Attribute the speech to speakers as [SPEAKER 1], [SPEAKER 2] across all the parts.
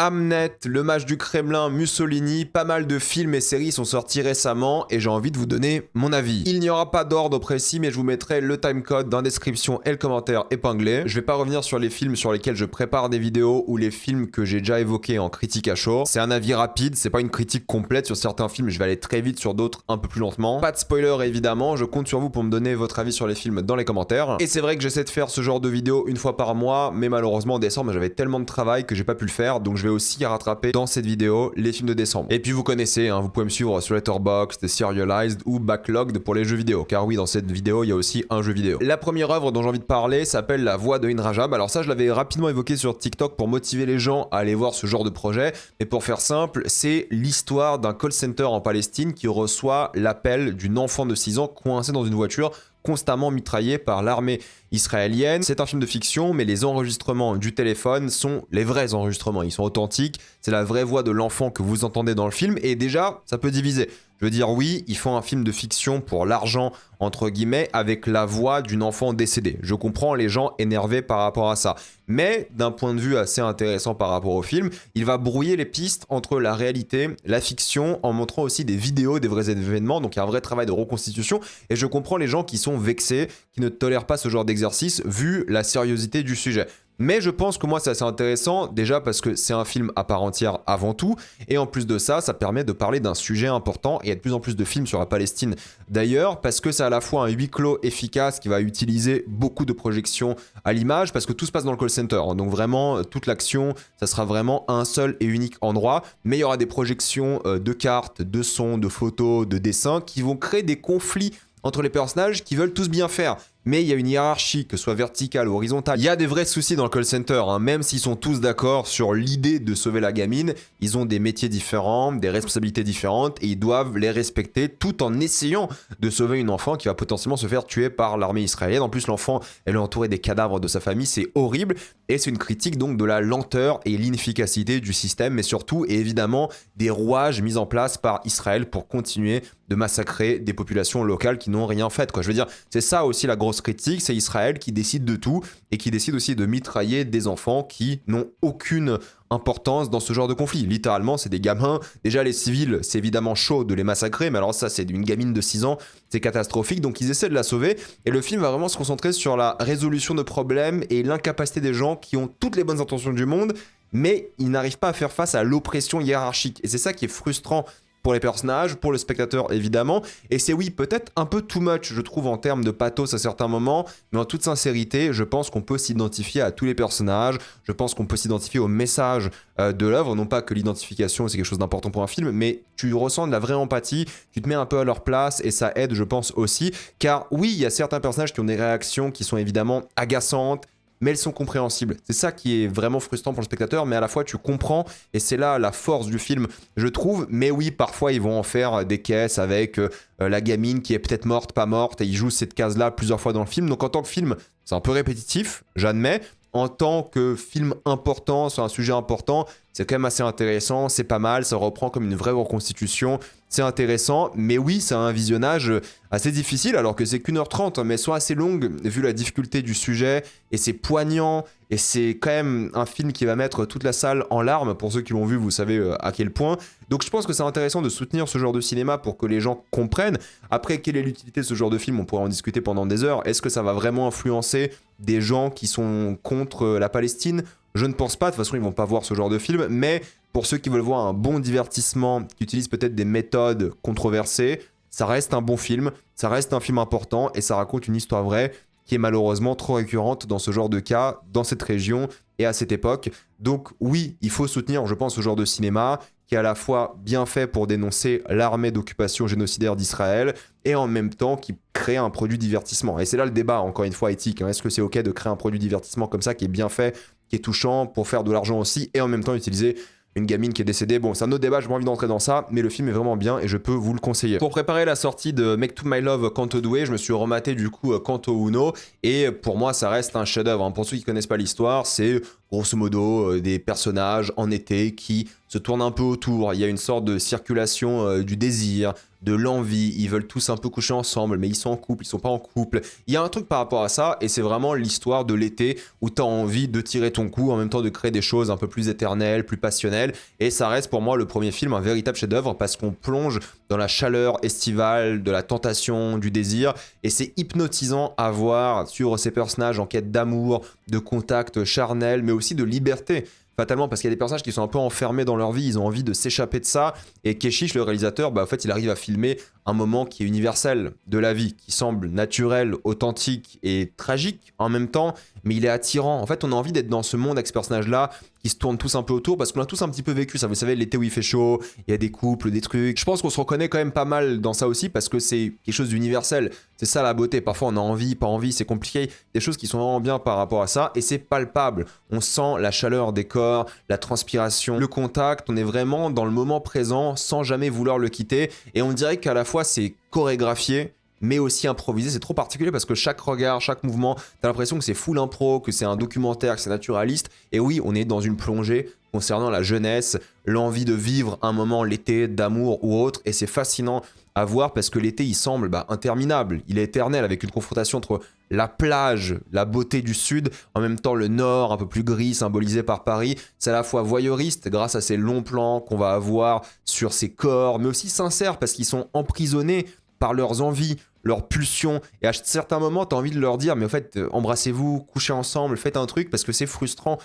[SPEAKER 1] Hamnet, le match du Kremlin, Mussolini, pas mal de films et séries sont sortis récemment et j'ai envie de vous donner mon avis. Il n'y aura pas d'ordre précis mais je vous mettrai le timecode dans la description et le commentaire épinglé. Je vais pas revenir sur les films sur lesquels je prépare des vidéos ou les films que j'ai déjà évoqués en critique à chaud. C'est un avis rapide, c'est pas une critique complète sur certains films, je vais aller très vite sur d'autres un peu plus lentement. Pas de spoiler évidemment, je compte sur vous pour me donner votre avis sur les films dans les commentaires. Et c'est vrai que j'essaie de faire ce genre de vidéo une fois par mois, mais malheureusement en décembre j'avais tellement de travail que j'ai pas pu le faire, donc je vais aussi rattraper dans cette vidéo les films de décembre. Et puis vous connaissez, vous pouvez me suivre sur Letterboxd, Serialized ou Backlogged pour les jeux vidéo, car oui, dans cette vidéo, il y a aussi un jeu vidéo. La première œuvre dont j'ai envie de parler s'appelle La Voix de Inrajab. Alors ça, je l'avais rapidement évoqué sur TikTok pour motiver les gens à aller voir ce genre de projet, mais pour faire simple, c'est l'histoire d'un call center en Palestine qui reçoit l'appel d'une enfant de 6 ans coincée dans une voiture constamment mitraillé par l'armée israélienne. C'est un film de fiction, mais les enregistrements du téléphone sont les vrais enregistrements. Ils sont authentiques, c'est la vraie voix de l'enfant que vous entendez dans le film, et déjà, ça peut diviser. Je veux dire, oui, ils font un film de fiction pour l'argent, entre guillemets, avec la voix d'une enfant décédée. Je comprends les gens énervés par rapport à ça. Mais, d'un point de vue assez intéressant par rapport au film, il va brouiller les pistes entre la réalité, la fiction, en montrant aussi des vidéos des vrais événements. Donc il y a un vrai travail de reconstitution. Et je comprends les gens qui sont vexés, qui ne tolèrent pas ce genre d'exercice, vu la sériosité du sujet. Mais je pense que moi c'est assez intéressant, déjà parce que c'est un film à part entière avant tout, et en plus de ça, ça permet de parler d'un sujet important, et il y a de plus en plus de films sur la Palestine d'ailleurs, parce que c'est à la fois un huis clos efficace qui va utiliser beaucoup de projections à l'image, parce que tout se passe dans le call center, donc vraiment toute l'action, ça sera vraiment un seul et unique endroit, mais il y aura des projections de cartes, de sons, de photos, de dessins, qui vont créer des conflits entre les personnages qui veulent tous bien faire. Mais il y a une hiérarchie, que ce soit verticale ou horizontale. Il y a des vrais soucis dans le call center, même s'ils sont tous d'accord sur l'idée de sauver la gamine, ils ont des métiers différents, des responsabilités différentes, et ils doivent les respecter tout en essayant de sauver une enfant qui va potentiellement se faire tuer par l'armée israélienne. En plus, l'enfant, elle est entourée des cadavres de sa famille, c'est horrible, et c'est une critique donc de la lenteur et l'inefficacité du système, mais surtout, et évidemment, des rouages mis en place par Israël pour continuer de massacrer des populations locales qui n'ont rien fait, quoi. Je veux dire, c'est ça aussi la grosse critique, c'est Israël qui décide de tout et qui décide aussi de mitrailler des enfants qui n'ont aucune importance dans ce genre de conflit. Littéralement, c'est des gamins. Déjà, les civils, c'est évidemment chaud de les massacrer, mais alors ça, c'est une gamine de 6 ans, c'est catastrophique, donc ils essaient de la sauver, et le film va vraiment se concentrer sur la résolution de problèmes et l'incapacité des gens qui ont toutes les bonnes intentions du monde, mais ils n'arrivent pas à faire face à l'oppression hiérarchique, et c'est ça qui est frustrant pour les personnages, pour le spectateur évidemment, et c'est oui peut-être un peu too much je trouve en termes de pathos à certains moments, mais en toute sincérité je pense qu'on peut s'identifier à tous les personnages, je pense qu'on peut s'identifier au message de l'œuvre, non pas que l'identification c'est quelque chose d'important pour un film, mais tu ressens de la vraie empathie, tu te mets un peu à leur place et ça aide je pense aussi, car oui il y a certains personnages qui ont des réactions qui sont évidemment agaçantes, mais elles sont compréhensibles. C'est ça qui est vraiment frustrant pour le spectateur, mais à la fois tu comprends, et c'est là la force du film, je trouve. Mais oui, parfois ils vont en faire des caisses avec la gamine qui est peut-être morte, pas morte, et ils jouent cette case-là plusieurs fois dans le film. Donc en tant que film, c'est un peu répétitif, j'admets. En tant que film important, sur un sujet important, c'est quand même assez intéressant, c'est pas mal, ça reprend comme une vraie reconstitution, c'est intéressant, mais oui, c'est un visionnage assez difficile, alors que c'est qu'1h30, mais soit assez longue, vu la difficulté du sujet, et c'est poignant, et c'est quand même un film qui va mettre toute la salle en larmes, pour ceux qui l'ont vu, vous savez à quel point. Donc je pense que c'est intéressant de soutenir ce genre de cinéma pour que les gens comprennent. Après, quelle est l'utilité de ce genre de film? On pourrait en discuter pendant des heures. Est-ce que ça va vraiment influencer des gens qui sont contre la Palestine? Je ne pense pas, de toute façon ils vont pas voir ce genre de film, mais pour ceux qui veulent voir un bon divertissement, qui utilise peut-être des méthodes controversées, ça reste un bon film, ça reste un film important, et ça raconte une histoire vraie qui est malheureusement trop récurrente dans ce genre de cas, dans cette région et à cette époque. Donc oui, il faut soutenir, je pense, ce genre de cinéma, qui est à la fois bien fait pour dénoncer l'armée d'occupation génocidaire d'Israël, et en même temps qui crée un produit divertissement. Et c'est là le débat, encore une fois, éthique. Est-ce que c'est ok de créer un produit divertissement comme ça, qui est bien fait, qui est touchant, pour faire de l'argent aussi, et en même temps utiliser une gamine qui est décédée? Bon, c'est un autre débat, j'ai pas envie d'entrer dans ça, mais le film est vraiment bien et je peux vous le conseiller. Pour préparer la sortie de Make to My Love Canto Doué, je me suis rematé du coup Canto Uno, et pour moi ça reste un chef-d'œuvre. Pour ceux qui connaissent pas l'histoire, c'est grosso modo des personnages en été qui se tournent un peu autour. Il y a une sorte de circulation du désir, de l'envie, ils veulent tous un peu coucher ensemble, mais ils sont en couple, ils sont pas en couple. Il y a un truc par rapport à ça, et c'est vraiment l'histoire de l'été où tu as envie de tirer ton coup, en même temps de créer des choses un peu plus éternelles, plus passionnelles, et ça reste pour moi le premier film un véritable chef-d'œuvre parce qu'on plonge dans la chaleur estivale, de la tentation, du désir, et c'est hypnotisant à voir, suivre ces personnages en quête d'amour, de contact charnel, mais aussi de liberté. Fatalement, parce qu'il y a des personnages qui sont un peu enfermés dans leur vie, ils ont envie de s'échapper de ça. Et Keshish, le réalisateur, en fait, il arrive à filmer un moment qui est universel de la vie, qui semble naturel, authentique et tragique en même temps, mais il est attirant. En fait, on a envie d'être dans ce monde avec ce personnage-là, qui se tourne tous un peu autour, parce qu'on a tous un petit peu vécu ça. Vous savez, l'été où il fait chaud, il y a des couples, des trucs. Je pense qu'on se reconnaît quand même pas mal dans ça aussi, parce que c'est quelque chose d'universel. C'est ça la beauté. Parfois, on a envie, pas envie, c'est compliqué. Des choses qui sont vraiment bien par rapport à ça, et c'est palpable. On sent la chaleur des corps, la transpiration, le contact. On est vraiment dans le moment présent, sans jamais vouloir le quitter. Et on dirait qu'à la fois, c'est chorégraphié, mais aussi improvisé. C'est trop particulier parce que chaque regard, chaque mouvement, t'as l'impression que c'est full impro, que c'est un documentaire, que c'est naturaliste. Et oui, on est dans une plongée concernant la jeunesse, l'envie de vivre un moment, l'été, d'amour ou autre. Et c'est fascinant à voir parce que l'été, il semble interminable. Il est éternel avec une confrontation entre la plage, la beauté du sud, en même temps le nord, un peu plus gris, symbolisé par Paris. C'est à la fois voyeuriste grâce à ces longs plans qu'on va avoir sur ces corps, mais aussi sincère parce qu'ils sont emprisonnés par leurs envies, leurs pulsions. Et à certains moments, tu as envie de leur dire, mais en fait, embrassez-vous, couchez ensemble, faites un truc, parce que c'est frustrant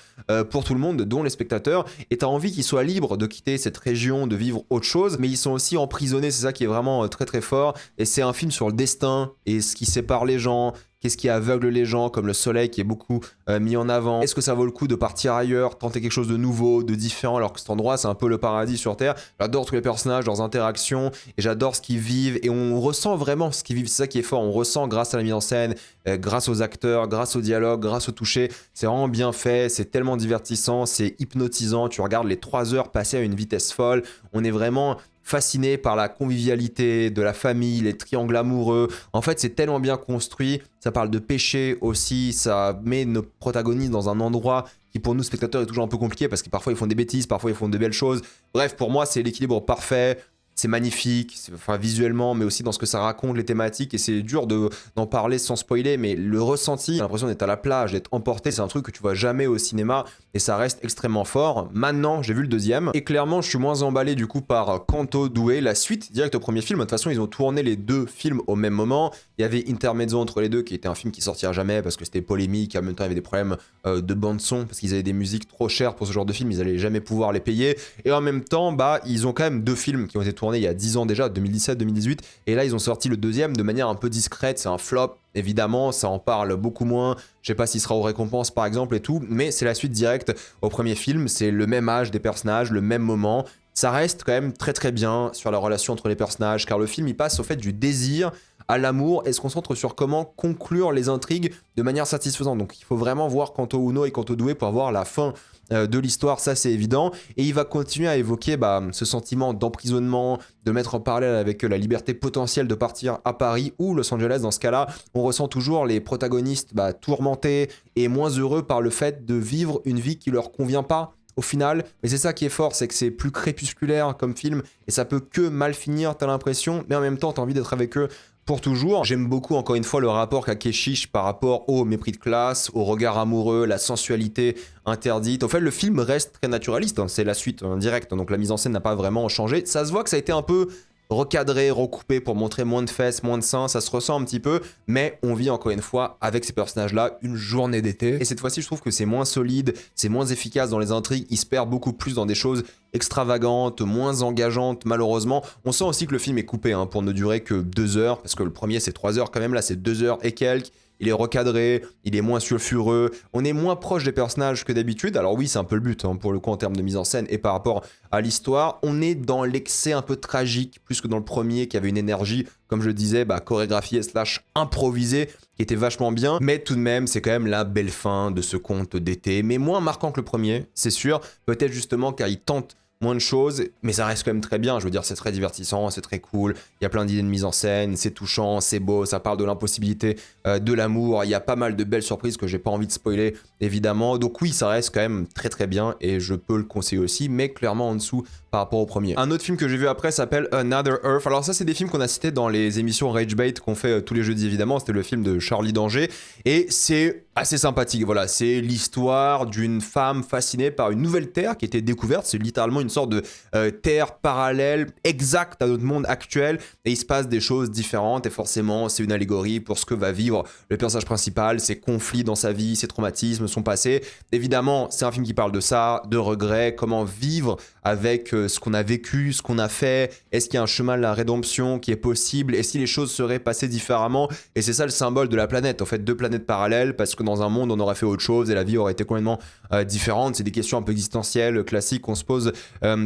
[SPEAKER 1] pour tout le monde, dont les spectateurs. Et tu as envie qu'ils soient libres de quitter cette région, de vivre autre chose, mais ils sont aussi emprisonnés. C'est ça qui est vraiment très très fort. Et c'est un film sur le destin et ce qui sépare les gens. Qu'est-ce qui aveugle les gens, comme le soleil qui est beaucoup mis en avant? Est-ce que ça vaut le coup de partir ailleurs, tenter quelque chose de nouveau, de différent, alors que cet endroit, c'est un peu le paradis sur Terre? J'adore tous les personnages, leurs interactions, et j'adore ce qu'ils vivent, et on ressent vraiment ce qu'ils vivent, c'est ça qui est fort, on ressent grâce à la mise en scène, grâce aux acteurs, grâce au dialogue, grâce au toucher, c'est vraiment bien fait, c'est tellement divertissant, c'est hypnotisant, tu regardes les 3 heures passer à une vitesse folle, on est vraiment fasciné par la convivialité, de la famille, les triangles amoureux. En fait, c'est tellement bien construit. Ça parle de péché aussi. Ça met nos protagonistes dans un endroit qui, pour nous, spectateurs, est toujours un peu compliqué parce que parfois, ils font des bêtises, parfois, ils font de belles choses. Bref, pour moi, c'est l'équilibre parfait. C'est magnifique, enfin visuellement, mais aussi dans ce que ça raconte, les thématiques, et c'est dur d'en parler sans spoiler, mais le ressenti, j'ai l'impression d'être à la plage, d'être emporté, c'est un truc que tu vois jamais au cinéma, et ça reste extrêmement fort. Maintenant, j'ai vu le deuxième, et clairement, je suis moins emballé du coup par Canto Doué, la suite direct au premier film. De toute façon, ils ont tourné les 2 films au même moment. Il y avait Intermezzo entre les deux, qui était un film qui sortira jamais parce que c'était polémique, en même temps, il y avait des problèmes de bande-son, parce qu'ils avaient des musiques trop chères pour ce genre de film, ils allaient jamais pouvoir les payer, et en même temps, ils ont quand même 2 films qui ont été tournés il y a 10 ans déjà, 2017-2018, et là ils ont sorti le deuxième de manière un peu discrète, c'est un flop, évidemment, ça en parle beaucoup moins, je sais pas s'il sera aux récompenses par exemple et tout, mais c'est la suite directe au premier film, c'est le même âge des personnages, le même moment, ça reste quand même très très bien sur la relation entre les personnages, car le film il passe au fait du désir à l'amour et se concentre sur comment conclure les intrigues de manière satisfaisante. Donc il faut vraiment voir Kanto Uno et Kanto Doué pour avoir la fin de l'histoire, ça c'est évident. Et il va continuer à évoquer ce sentiment d'emprisonnement, de mettre en parallèle avec la liberté potentielle de partir à Paris ou Los Angeles. Dans ce cas-là, on ressent toujours les protagonistes tourmentés et moins heureux par le fait de vivre une vie qui leur convient pas au final, mais c'est ça qui est fort, c'est que c'est plus crépusculaire comme film et ça peut que mal finir, t'as l'impression, mais en même temps t'as envie d'être avec eux pour toujours. J'aime beaucoup encore une fois le rapport qu'a Keshish par rapport au mépris de classe, au regard amoureux, la sensualité interdite. En fait, le film reste très naturaliste, c'est la suite directe, donc la mise en scène n'a pas vraiment changé. Ça se voit que ça a été un peu recadré, recoupé pour montrer moins de fesses, moins de seins, ça se ressent un petit peu, mais on vit encore une fois avec ces personnages-là une journée d'été. Et cette fois-ci, je trouve que c'est moins solide, c'est moins efficace dans les intrigues, ils se perdent beaucoup plus dans des choses extravagantes, moins engageantes malheureusement. On sent aussi que le film est coupé pour ne durer que 2 heures, parce que le premier c'est 3 heures quand même, là c'est 2 heures et quelques. Il est recadré, il est moins sulfureux, on est moins proche des personnages que d'habitude. Alors oui, c'est un peu le but pour le coup en termes de mise en scène et par rapport à l'histoire. On est dans l'excès un peu tragique, plus que dans le premier qui avait une énergie, comme je le disais, chorégraphiée / improvisée, qui était vachement bien. Mais tout de même, c'est quand même la belle fin de ce conte d'été, mais moins marquant que le premier, c'est sûr. Peut-être justement car il tente moins de choses, mais ça reste quand même très bien. Je veux dire, c'est très divertissant, c'est très cool. Il y a plein d'idées de mise en scène, c'est touchant, c'est beau, ça parle de l'impossibilité de l'amour. Il y a pas mal de belles surprises que j'ai pas envie de spoiler, évidemment. Donc oui, ça reste quand même très très bien et je peux le conseiller aussi, mais clairement en dessous par rapport au premier. Un autre film que j'ai vu après s'appelle Another Earth. Alors ça, c'est des films qu'on a cités dans les émissions Rage Bait qu'on fait tous les jeudis, évidemment. C'était le film de Charlie Danger et c'est assez sympathique. Voilà, c'est l'histoire d'une femme fascinée par une nouvelle terre qui était découverte. C'est littéralement une sorte de terre parallèle exacte à notre monde actuel et il se passe des choses différentes et forcément c'est une allégorie pour ce que va vivre le personnage principal, ses conflits dans sa vie, ses traumatismes, son passé. Évidemment, c'est un film qui parle de ça, de regrets, comment vivre avec ce qu'on a vécu, ce qu'on a fait. Est-ce qu'il y a un chemin de la rédemption qui est possible? Et si les choses seraient passées différemment? Et c'est ça le symbole de la planète, en fait, deux planètes parallèles, parce que dans un monde on aurait fait autre chose et la vie aurait été complètement différente. C'est des questions un peu existentielles, classiques qu'on se pose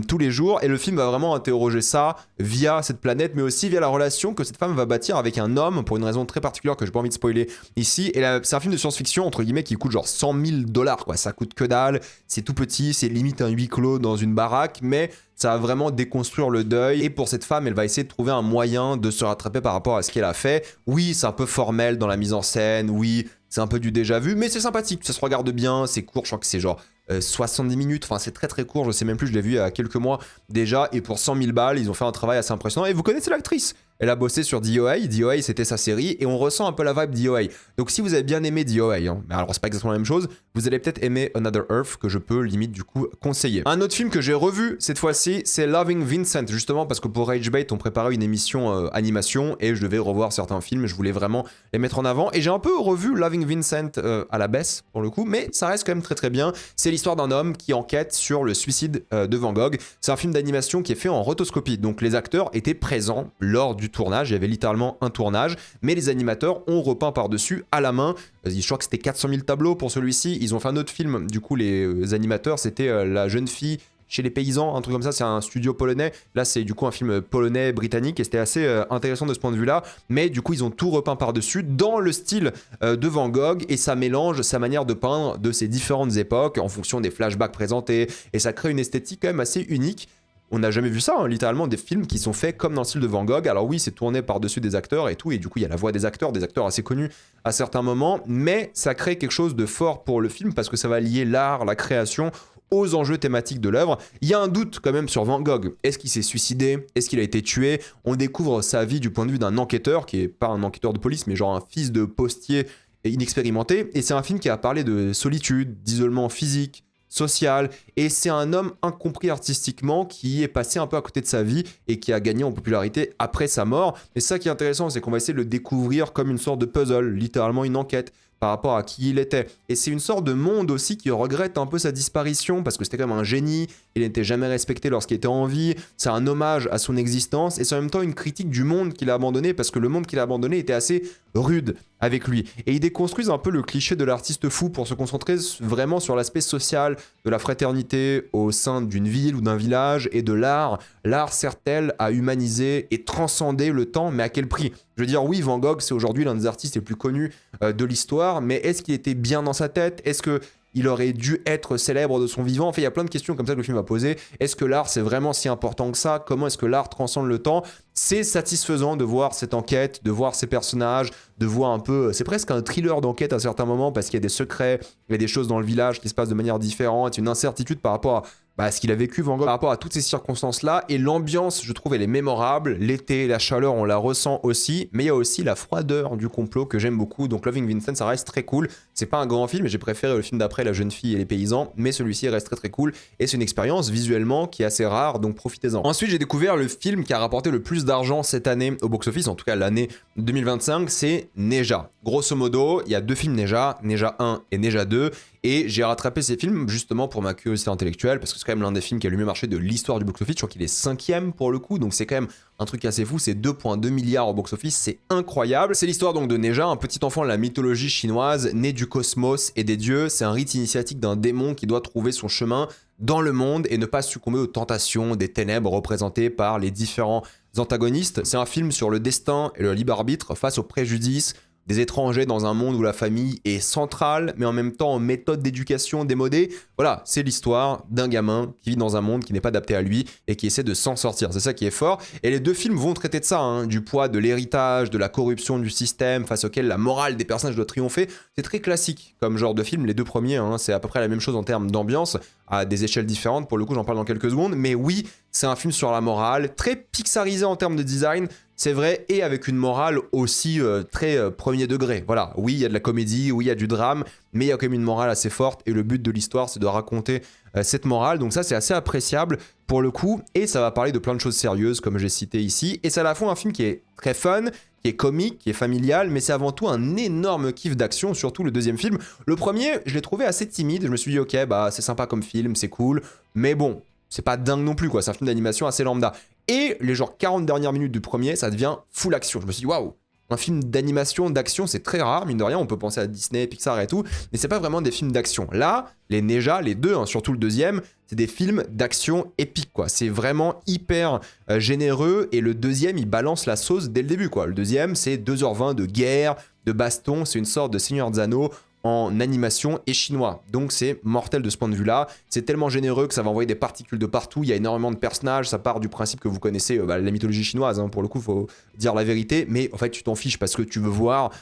[SPEAKER 1] tous les jours. Et le film va vraiment interroger ça via cette planète, mais aussi via la relation que cette femme va bâtir avec un homme, pour une raison très particulière que j'ai pas envie de spoiler ici. Et là, c'est un film de science-fiction, entre guillemets, qui coûte genre $100 000, quoi. Ça coûte que dalle, c'est tout petit, c'est limite un huis clos dans une baraque, mais ça va vraiment déconstruire le deuil. Et pour cette femme, elle va essayer de trouver un moyen de se rattraper par rapport à ce qu'elle a fait. Oui, c'est un peu formel dans la mise en scène, oui, c'est un peu du déjà vu, mais c'est sympathique, ça se regarde bien, c'est court, je crois que c'est genre 70 minutes, enfin c'est très très court, je sais même plus, je l'ai vu il y a quelques mois déjà, et pour 100 000 balles, ils ont fait un travail assez impressionnant. Et vous connaissez l'actrice, elle a bossé sur DOA, DOA c'était sa série, et on ressent un peu la vibe DOA. Donc si vous avez bien aimé DOA, hein, mais alors c'est pas exactement la même chose, vous allez peut-être aimer Another Earth, que je peux limite du coup conseiller. Un autre film que j'ai revu cette fois-ci, c'est Loving Vincent, justement parce que pour Rage Bait, on préparait une émission animation, et je devais revoir certains films, je voulais vraiment les mettre en avant, et j'ai un peu revu Loving Vincent à la baisse, pour le coup, mais ça reste quand même très très bien. C'est l'histoire d'un homme qui enquête sur le suicide de Van Gogh. C'est un film d'animation qui est fait en rotoscopie, donc les acteurs étaient présents lors du tournage, il y avait littéralement un tournage, mais les animateurs ont repeint par-dessus à la main. Je crois que c'était 400 000 tableaux pour celui-ci. Ils ont fait un autre film, du coup les animateurs, c'était La jeune fille chez les paysans, un truc comme ça, c'est un studio polonais. Là, c'est du coup un film polonais-britannique et c'était assez intéressant de ce point de vue-là. Mais du coup, ils ont tout repeint par-dessus dans le style de Van Gogh et ça mélange sa manière de peindre de ces différentes époques en fonction des flashbacks présentés et ça crée une esthétique quand même assez unique. On n'a jamais vu ça, hein, littéralement, des films qui sont faits comme dans le style de Van Gogh. Alors oui, c'est tourné par-dessus des acteurs et tout, et du coup, il y a la voix des acteurs assez connus à certains moments, mais ça crée quelque chose de fort pour le film parce que ça va lier l'art, la création aux enjeux thématiques de l'œuvre. Il y a un doute quand même sur Van Gogh. Est-ce qu'il s'est suicidé? Est-ce qu'il a été tué? On découvre sa vie du point de vue d'un enquêteur, qui est pas un enquêteur de police, mais genre un fils de postier inexpérimenté, et c'est un film qui a parlé de solitude, d'isolement physique, social, et c'est un homme incompris artistiquement qui est passé un peu à côté de sa vie et qui a gagné en popularité après sa mort. Et ça qui est intéressant, c'est qu'on va essayer de le découvrir comme une sorte de puzzle, littéralement une enquête par rapport à qui il était. Et c'est une sorte de monde aussi qui regrette un peu sa disparition parce que c'était quand même un génie, il n'était jamais respecté lorsqu'il était en vie, c'est un hommage à son existence et c'est en même temps une critique du monde qu'il a abandonné parce que le monde qu'il a abandonné était assez rude avec lui. Et ils déconstruisent un peu le cliché de l'artiste fou pour se concentrer vraiment sur l'aspect social de la fraternité au sein d'une ville ou d'un village et de l'art. L'art sert-elle à humaniser et transcender le temps, mais à quel prix? Je veux dire, oui, Van Gogh, c'est aujourd'hui l'un des artistes les plus connus de l'histoire, mais est-ce qu'il était bien dans sa tête? Est-ce qu'il aurait dû être célèbre de son vivant? Enfin, il y a plein de questions comme ça que le film va poser. Est-ce que l'art, c'est vraiment si important que ça? Comment est-ce que l'art transcende le temps? C'est satisfaisant de voir cette enquête, de voir ces personnages, de voir un peu... C'est presque un thriller d'enquête à certains moments parce qu'il y a des secrets, il y a des choses dans le village qui se passent de manière différente, une incertitude par rapport à ce qu'il a vécu Van Gogh, par rapport à toutes ces circonstances-là. Et l'ambiance, je trouve, elle est mémorable. L'été, la chaleur, on la ressent aussi. Mais il y a aussi la froideur du complot que j'aime beaucoup. Donc Loving Vincent, ça reste très cool. C'est pas un grand film, mais j'ai préféré le film d'après, La jeune fille et les paysans. Mais celui-ci reste très très cool. Et c'est une expérience visuellement qui est assez rare, donc profitez-en. Ensuite, j'ai découvert le film qui a rapporté le plus d'argent cette année au box-office, en tout cas l'année 2025, c'est Neja. Grosso modo, il y a deux films Neja, Neja 1 et Neja 2. Et j'ai rattrapé ces films justement pour ma curiosité intellectuelle parce que c'est quand même l'un des films qui a le mieux marché de l'histoire du box-office. Je crois qu'il est 5e pour le coup, donc c'est quand même un truc assez fou. C'est 2,2 milliards au box-office, c'est incroyable. C'est l'histoire donc de Neja, un petit enfant de la mythologie chinoise, né du cosmos et des dieux. C'est un rite initiatique d'un démon qui doit trouver son chemin dans le monde et ne pas succomber aux tentations des ténèbres représentées par les différents antagonistes. C'est un film sur le destin et le libre arbitre face aux préjudices des étrangers dans un monde où la famille est centrale, mais en même temps en méthode d'éducation démodée. Voilà, c'est l'histoire d'un gamin qui vit dans un monde qui n'est pas adapté à lui et qui essaie de s'en sortir. C'est ça qui est fort. Et les deux films vont traiter de ça, hein, du poids de l'héritage, de la corruption du système face auquel la morale des personnages doit triompher. C'est très classique comme genre de film. Les deux premiers, hein, c'est à peu près la même chose en termes d'ambiance, à des échelles différentes. Pour le coup, j'en parle dans quelques secondes. Mais oui, c'est un film sur la morale, très pixarisé en termes de design. C'est vrai, et avec une morale aussi très premier degré. Voilà, oui, il y a de la comédie, oui, il y a du drame, mais il y a quand même une morale assez forte, et le but de l'histoire, c'est de raconter cette morale. Donc ça, c'est assez appréciable pour le coup, et ça va parler de plein de choses sérieuses, comme j'ai cité ici. Et c'est à la fois un film qui est très fun, qui est comique, qui est familial, mais c'est avant tout un énorme kiff d'action, surtout le deuxième film. Le premier, je l'ai trouvé assez timide, je me suis dit, ok, bah c'est sympa comme film, c'est cool, mais bon, c'est pas dingue non plus, quoi. C'est un film d'animation assez lambda. Et les genre 40 dernières minutes du premier, ça devient full action. Je me suis dit, waouh, un film d'animation, d'action, c'est très rare, mine de rien. On peut penser à Disney, Pixar et tout, mais c'est pas vraiment des films d'action. Là, les Neja, les deux, hein, surtout le deuxième, c'est des films d'action épiques, quoi. C'est vraiment hyper généreux, et le deuxième, il balance la sauce dès le début, quoi. Le deuxième, c'est 2h20 de guerre, de baston, c'est une sorte de Seigneur des Anneaux en animation et chinois. Donc c'est mortel de ce point de vue-là. C'est tellement généreux que ça va envoyer des particules de partout. Il y a énormément de personnages. Ça part du principe que vous connaissez la mythologie chinoise. Hein, pour le coup, faut dire la vérité. Mais en fait, tu t'en fiches parce que tu veux voir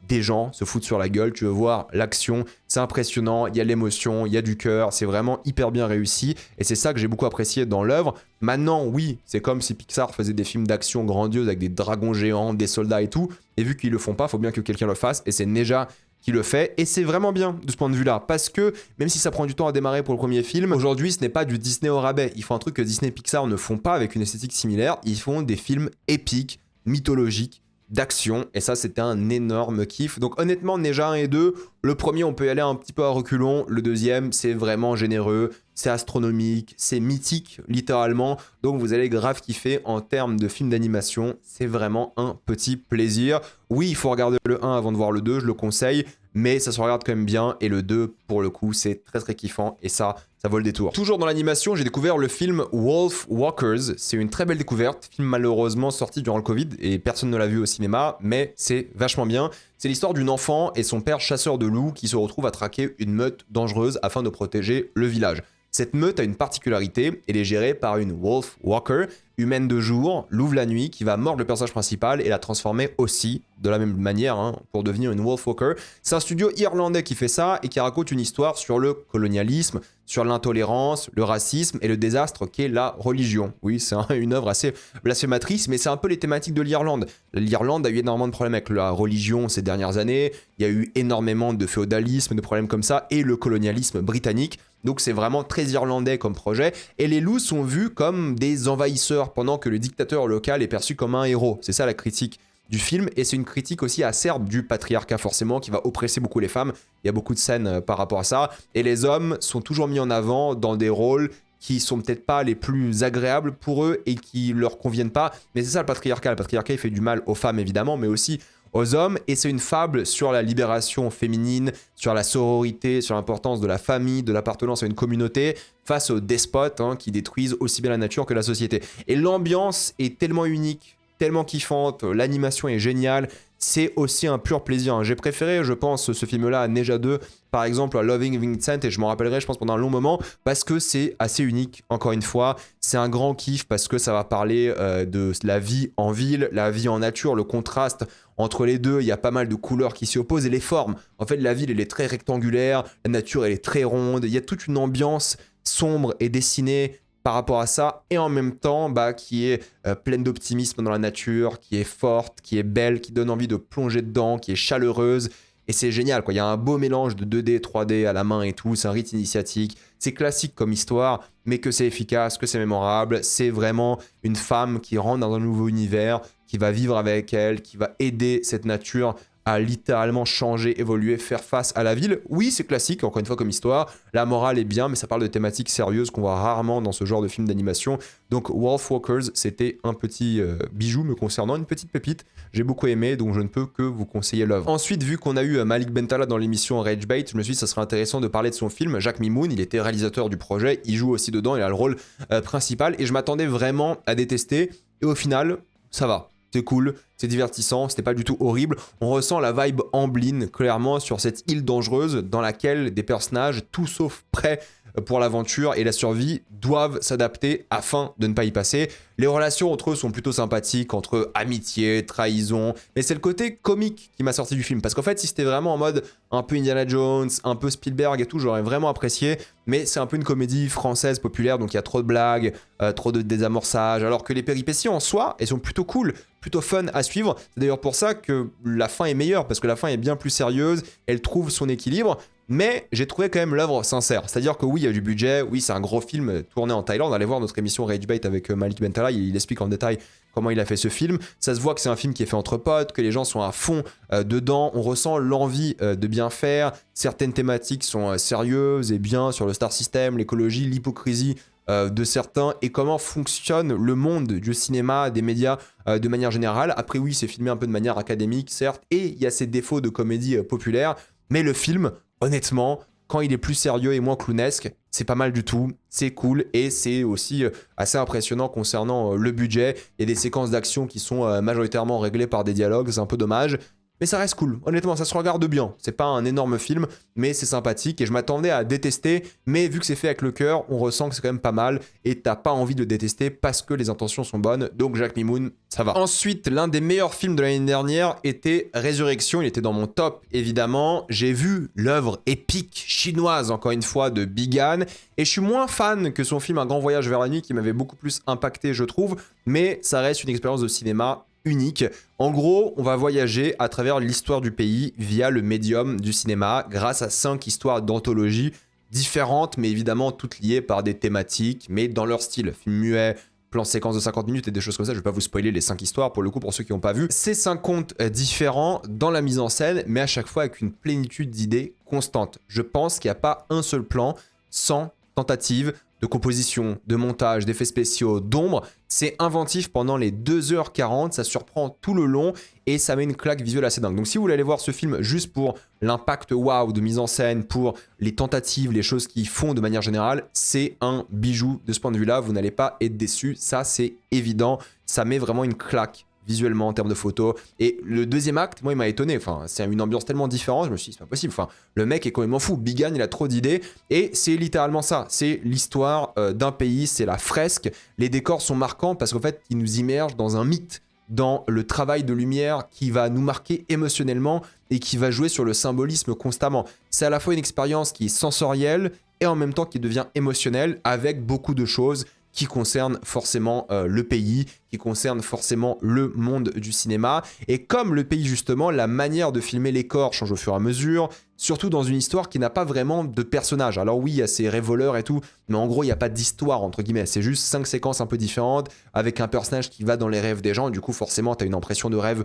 [SPEAKER 1] des gens se foutre sur la gueule. Tu veux voir l'action. C'est impressionnant. Il y a l'émotion, il y a du cœur. C'est vraiment hyper bien réussi. Et c'est ça que j'ai beaucoup apprécié dans l'œuvre. Maintenant, oui, c'est comme si Pixar faisait des films d'action grandioses avec des dragons géants, des soldats et tout. Et vu qu'ils le font pas, faut bien que quelqu'un le fasse. Et c'est Neja qui le fait, et c'est vraiment bien de ce point de vue-là, parce que même si ça prend du temps à démarrer pour le premier film, aujourd'hui ce n'est pas du Disney au rabais. Ils font un truc que Disney et Pixar ne font pas avec une esthétique similaire. Ils font des films épiques, mythologiques, d'action, et ça c'était un énorme kiff. Donc honnêtement, Neja 1 et 2, le premier on peut y aller un petit peu à reculons, le deuxième c'est vraiment généreux, c'est astronomique, c'est mythique littéralement, donc vous allez grave kiffer en termes de film d'animation, c'est vraiment un petit plaisir. Oui, il faut regarder le 1 avant de voir le 2, je le conseille, mais ça se regarde quand même bien, et le 2 pour le coup c'est très très kiffant, et ça vaut le détour. Toujours dans l'animation, j'ai découvert le film Wolf Walkers. C'est une très belle découverte, film malheureusement sorti durant le Covid et personne ne l'a vu au cinéma, mais c'est vachement bien. C'est l'histoire d'une enfant et son père chasseur de loups qui se retrouvent à traquer une meute dangereuse afin de protéger le village. Cette meute a une particularité, elle est gérée par une Wolf Walker, humaine de jour, louve la nuit, qui va mordre le personnage principal et la transformer aussi de la même manière hein, pour devenir une Wolf Walker. C'est un studio irlandais qui fait ça et qui raconte une histoire sur le colonialisme, sur l'intolérance, le racisme et le désastre qu'est la religion. Oui, c'est une œuvre assez blasphématrice, mais c'est un peu les thématiques de l'Irlande. L'Irlande a eu énormément de problèmes avec la religion ces dernières années, il y a eu énormément de féodalisme, de problèmes comme ça, et le colonialisme britannique. Donc c'est vraiment très irlandais comme projet, et les loups sont vus comme des envahisseurs, pendant que le dictateur local est perçu comme un héros. C'est ça la critique du film, et c'est une critique aussi acerbe du patriarcat forcément, qui va oppresser beaucoup les femmes. Il y a beaucoup de scènes par rapport à ça, et les hommes sont toujours mis en avant dans des rôles qui sont peut-être pas les plus agréables pour eux et qui leur conviennent pas, mais c'est ça le patriarcat. Le patriarcat il fait du mal aux femmes évidemment, mais aussi aux hommes, et c'est une fable sur la libération féminine, sur la sororité, sur l'importance de la famille, de l'appartenance à une communauté face aux despotes hein, qui détruisent aussi bien la nature que la société. Et l'ambiance est tellement unique, tellement kiffante, l'animation est géniale, c'est aussi un pur plaisir. Hein. J'ai préféré, je pense, ce film-là à Neja 2, par exemple à Loving Vincent, et je m'en rappellerai, je pense, pendant un long moment, parce que c'est assez unique, encore une fois. C'est un grand kiff parce que ça va parler de la vie en ville, la vie en nature, le contraste entre les deux. Il y a pas mal de couleurs qui s'y opposent, et les formes. En fait, la ville, elle est très rectangulaire, la nature, elle est très ronde. Il y a toute une ambiance sombre et dessinée par rapport à ça, et en même temps qui est pleine d'optimisme dans la nature, qui est forte, qui est belle, qui donne envie de plonger dedans, qui est chaleureuse, et c'est génial quoi. Il y a un beau mélange de 2D, 3D à la main et tout, c'est un rythme initiatique, c'est classique comme histoire, mais que c'est efficace, que c'est mémorable. C'est vraiment une femme qui rentre dans un nouveau univers, qui va vivre avec elle, qui va aider cette nature à littéralement changer, évoluer, faire face à la ville. Oui, c'est classique, encore une fois, comme histoire. La morale est bien, mais ça parle de thématiques sérieuses qu'on voit rarement dans ce genre de film d'animation. Donc, Wolf Walkers, c'était un petit bijou me concernant, une petite pépite. J'ai beaucoup aimé, donc je ne peux que vous conseiller l'œuvre. Ensuite, vu qu'on a eu Malik Bentala dans l'émission Rage Bait, je me suis dit que ça serait intéressant de parler de son film. Jacques Mimoun, il était réalisateur du projet, il joue aussi dedans, il a le rôle principal, et je m'attendais vraiment à détester. Et au final, ça va. c'est cool, c'est divertissant, c'était pas du tout horrible. On ressent la vibe Amblin, clairement, sur cette île dangereuse dans laquelle des personnages, tout sauf prêts pour l'aventure et la survie, doivent s'adapter afin de ne pas y passer. Les relations entre eux sont plutôt sympathiques, entre amitié, trahison, mais c'est le côté comique qui m'a sorti du film, parce qu'en fait, si c'était vraiment en mode un peu Indiana Jones, un peu Spielberg et tout, j'aurais vraiment apprécié, mais c'est un peu une comédie française populaire, donc il y a trop de blagues, trop de désamorçage, alors que les péripéties en soi, elles sont plutôt cool, plutôt fun à suivre. C'est d'ailleurs pour ça que la fin est meilleure, parce que la fin est bien plus sérieuse, elle trouve son équilibre, mais j'ai trouvé quand même l'œuvre sincère. C'est-à-dire que oui, il y a du budget, oui, c'est un gros film tourné en Thaïlande. Allez voir notre émission Rage Bait avec Malik Bentala, il explique en détail comment il a fait ce film. Ça se voit que c'est un film qui est fait entre potes, que les gens sont à fond dedans. On ressent l'envie de bien faire. Certaines thématiques sont sérieuses et bien sur le star system, l'écologie, l'hypocrisie de certains et comment fonctionne le monde du cinéma, des médias de manière générale. Après oui, c'est filmé un peu de manière académique, certes, et il y a ces défauts de comédie populaire, mais le film, honnêtement, quand il est plus sérieux et moins clownesque, c'est pas mal du tout, c'est cool et c'est aussi assez impressionnant concernant le budget. Il y a des séquences d'action qui sont majoritairement réglées par des dialogues, c'est un peu dommage. Mais ça reste cool, honnêtement, ça se regarde bien. C'est pas un énorme film, mais c'est sympathique et je m'attendais à détester, mais vu que c'est fait avec le cœur, on ressent que c'est quand même pas mal et t'as pas envie de le détester parce que les intentions sont bonnes, donc Jacques Mimoun, ça va. Ensuite, l'un des meilleurs films de l'année dernière était Résurrection, il était dans mon top évidemment. J'ai vu l'œuvre épique chinoise, encore une fois, de Bigan et je suis moins fan que son film Un grand voyage vers la nuit qui m'avait beaucoup plus impacté, je trouve, mais ça reste une expérience de cinéma unique. En gros, on va voyager à travers l'histoire du pays via le médium du cinéma grâce à 5 histoires d'anthologie différentes, mais évidemment toutes liées par des thématiques, mais dans leur style. Film muet, plan séquence de 50 minutes et des choses comme ça. Je vais pas vous spoiler les 5 histoires pour le coup pour ceux qui n'ont pas vu. C'est 5 contes différents dans la mise en scène, mais à chaque fois avec une plénitude d'idées constante. Je pense qu'il n'y a pas un seul plan sans tentative de composition, de montage, d'effets spéciaux, d'ombre. C'est inventif pendant les 2h40, ça surprend tout le long et ça met une claque visuelle assez dingue. Donc si vous voulez aller voir ce film juste pour l'impact waouh de mise en scène, pour les tentatives, les choses qu'ils font de manière générale, c'est un bijou de ce point de vue-là. Vous n'allez pas être déçu, ça c'est évident. Ça met vraiment une claque visuellement en termes de photos. Et le deuxième acte, moi, il m'a étonné. Enfin, c'est une ambiance tellement différente, je me suis dit, c'est pas possible. Enfin, le mec est complètement fou. Bigan, il a trop d'idées. Et c'est littéralement ça. C'est l'histoire d'un pays, c'est la fresque. Les décors sont marquants parce qu'en fait, ils nous immergent dans un mythe, dans le travail de lumière qui va nous marquer émotionnellement et qui va jouer sur le symbolisme constamment. C'est à la fois une expérience qui est sensorielle et en même temps qui devient émotionnelle avec beaucoup de choses qui concerne forcément le pays, qui concerne forcément le monde du cinéma. Et comme le pays, justement, la manière de filmer les corps change au fur et à mesure, surtout dans une histoire qui n'a pas vraiment de personnage. Alors oui, il y a ces rêvoleurs et tout, mais en gros, il n'y a pas d'histoire, entre guillemets. C'est juste 5 séquences un peu différentes, avec un personnage qui va dans les rêves des gens. Et du coup, forcément, tu as une impression de rêve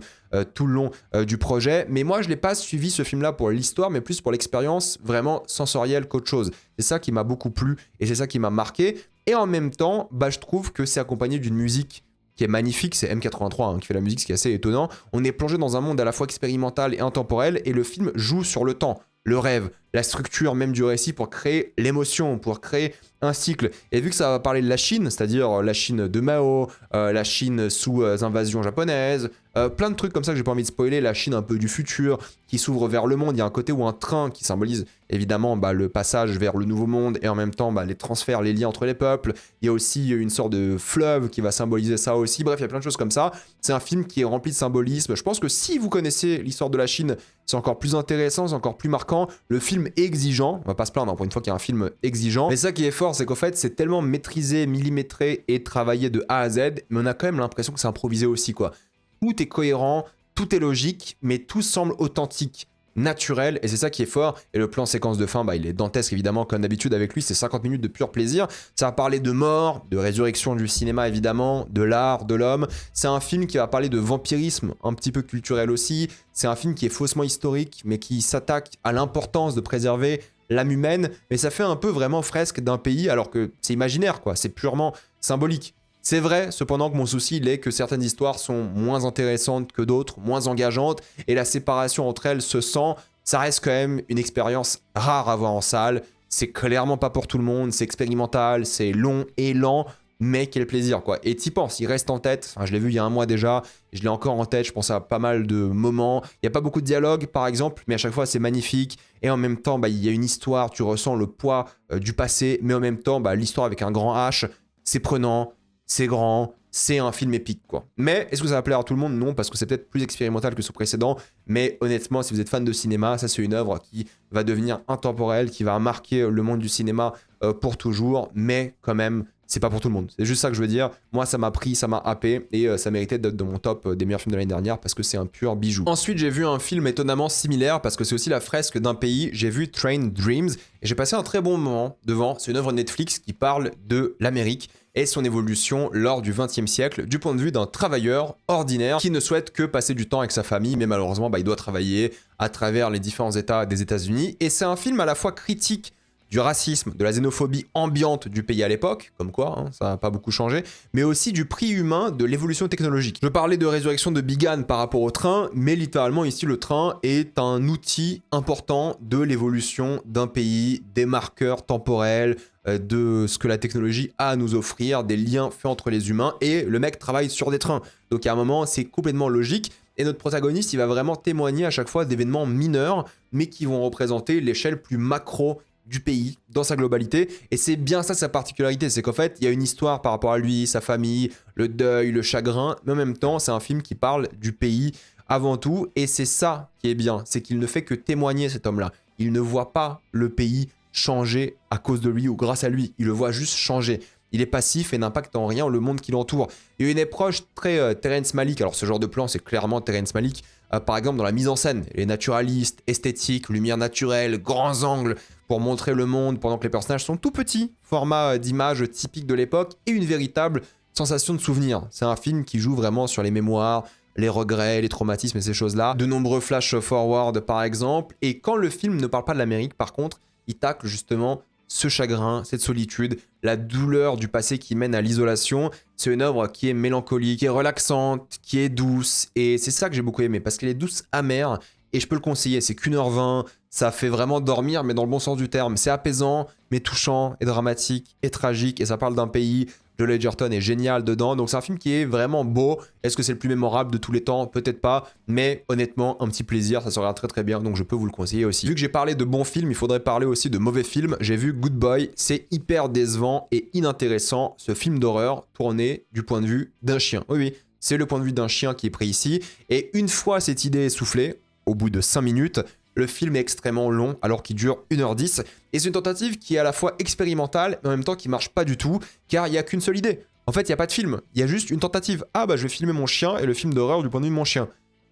[SPEAKER 1] tout le long du projet. Mais moi, je ne l'ai pas suivi, ce film-là, pour l'histoire, mais plus pour l'expérience vraiment sensorielle qu'autre chose. C'est ça qui m'a beaucoup plu, et c'est ça qui m'a marqué. Et en même temps, je trouve que c'est accompagné d'une musique qui est magnifique, c'est M83 qui fait la musique, ce qui est assez étonnant. On est plongé dans un monde à la fois expérimental et intemporel, et le film joue sur le temps, le rêve, la structure même du récit pour créer l'émotion, pour créer un cycle. Et vu que ça va parler de la Chine, c'est-à-dire la Chine de Mao, la Chine sous invasion japonaise, plein de trucs comme ça que j'ai pas envie de spoiler, la Chine un peu du futur, qui s'ouvre vers le monde, il y a un côté où un train qui symbolise évidemment le passage vers le nouveau monde et en même temps les transferts, les liens entre les peuples. Il y a aussi une sorte de fleuve qui va symboliser ça aussi. Bref, il y a plein de choses comme ça. C'est un film qui est rempli de symbolisme. Je pense que si vous connaissez l'histoire de la Chine, c'est encore plus intéressant, c'est encore plus marquant. Le film est exigeant, on va pas se plaindre pour une fois qu'il y a un film exigeant. Mais ça qui est fort, c'est qu'en fait, c'est tellement maîtrisé, millimétré et travaillé de A à Z, mais on a quand même l'impression que c'est improvisé aussi, quoi. Tout est cohérent, tout est logique, mais tout semble authentique, naturel, et c'est ça qui est fort. Et le plan séquence de fin, il est dantesque évidemment, comme d'habitude avec lui, c'est 50 minutes de pur plaisir. Ça va parler de mort, de résurrection du cinéma évidemment, de l'art, de l'homme. C'est un film qui va parler de vampirisme, un petit peu culturel aussi. C'est un film qui est faussement historique, mais qui s'attaque à l'importance de préserver l'âme humaine, mais ça fait un peu vraiment fresque d'un pays, alors que c'est imaginaire, quoi, c'est purement symbolique. C'est vrai, cependant, que mon souci, il est que certaines histoires sont moins intéressantes que d'autres, moins engageantes, et la séparation entre elles se sent. Ça reste quand même une expérience rare à voir en salle. C'est clairement pas pour tout le monde, c'est expérimental, c'est long et lent, mais quel plaisir, quoi. Et t'y penses, il reste en tête. Enfin, je l'ai vu il y a un mois déjà, je l'ai encore en tête, je pense à pas mal de moments. Il n'y a pas beaucoup de dialogue, par exemple, mais à chaque fois, c'est magnifique. Et en même temps, il y a une histoire, tu ressens le poids du passé, mais en même temps, l'histoire avec un grand H, c'est prenant, c'est grand, c'est un film épique, quoi. Mais est-ce que ça va plaire à tout le monde? Non, parce que c'est peut-être plus expérimental que ce précédent. Mais honnêtement, si vous êtes fan de cinéma, ça c'est une œuvre qui va devenir intemporelle, qui va marquer le monde du cinéma pour toujours. Mais quand même, c'est pas pour tout le monde. C'est juste ça que je veux dire. Moi, ça m'a pris, ça m'a happé et ça méritait d'être dans mon top des meilleurs films de l'année dernière parce que c'est un pur bijou. Ensuite, j'ai vu un film étonnamment similaire parce que c'est aussi la fresque d'un pays. J'ai vu Train Dreams et j'ai passé un très bon moment devant. C'est une œuvre Netflix qui parle de l'Amérique et son évolution lors du XXe siècle du point de vue d'un travailleur ordinaire qui ne souhaite que passer du temps avec sa famille, mais malheureusement, il doit travailler à travers les différents États des États-Unis. Et c'est un film à la fois critique du racisme, de la xénophobie ambiante du pays à l'époque, comme quoi, hein, ça n'a pas beaucoup changé, mais aussi du prix humain de l'évolution technologique. Je parlais de résurrection de Bigan par rapport au train, mais littéralement ici le train est un outil important de l'évolution d'un pays, des marqueurs temporels, de ce que la technologie a à nous offrir, des liens faits entre les humains, et le mec travaille sur des trains. Donc à un moment, c'est complètement logique, et notre protagoniste, il va vraiment témoigner à chaque fois d'événements mineurs, mais qui vont représenter l'échelle plus macro du pays dans sa globalité, et c'est bien ça sa particularité, c'est qu'en fait il y a une histoire par rapport à lui, sa famille, le deuil, le chagrin, mais en même temps c'est un film qui parle du pays avant tout, et c'est ça qui est bien, c'est qu'il ne fait que témoigner, cet homme-là. Il ne voit pas le pays changer à cause de lui ou grâce à lui, il le voit juste changer. Il est passif et n'impacte en rien le monde qui l'entoure. Il y a une approche très Terrence Malick. Alors ce genre de plan, c'est clairement Terrence Malick. Par exemple, dans la mise en scène, les naturalistes, esthétiques, lumière naturelle, grands angles pour montrer le monde pendant que les personnages sont tout petits. Format d'image typique de l'époque et une véritable sensation de souvenir. C'est un film qui joue vraiment sur les mémoires, les regrets, les traumatismes et ces choses-là. De nombreux flash forward par exemple. Et quand le film ne parle pas de l'Amérique, par contre, il tacle justement ce chagrin, cette solitude, la douleur du passé qui mène à l'isolation. C'est une œuvre qui est mélancolique, qui est relaxante, qui est douce. Et c'est ça que j'ai beaucoup aimé, parce qu'elle est douce, amère. Et je peux le conseiller, c'est qu'1h20, ça fait vraiment dormir, mais dans le bon sens du terme. C'est apaisant, mais touchant, et dramatique, et tragique. Et ça parle d'un pays. Joel Edgerton est génial dedans, donc c'est un film qui est vraiment beau. Est-ce que c'est le plus mémorable de tous les temps? Peut-être pas, mais honnêtement, un petit plaisir, ça se regarde très très bien, donc je peux vous le conseiller aussi. Vu que j'ai parlé de bons films, il faudrait parler aussi de mauvais films. J'ai vu Good Boy, c'est hyper décevant et inintéressant, ce film d'horreur tourné du point de vue d'un chien. Oui, oui, c'est le point de vue d'un chien qui est pris ici, et une fois cette idée essoufflée, au bout de 5 minutes, le film est extrêmement long alors qu'il dure 1h10 et c'est une tentative qui est à la fois expérimentale mais en même temps qui marche pas du tout car il n'y a qu'une seule idée. En fait, il n'y a pas de film, il y a juste une tentative. Ah je vais filmer mon chien et le film d'horreur du point de vue de mon chien.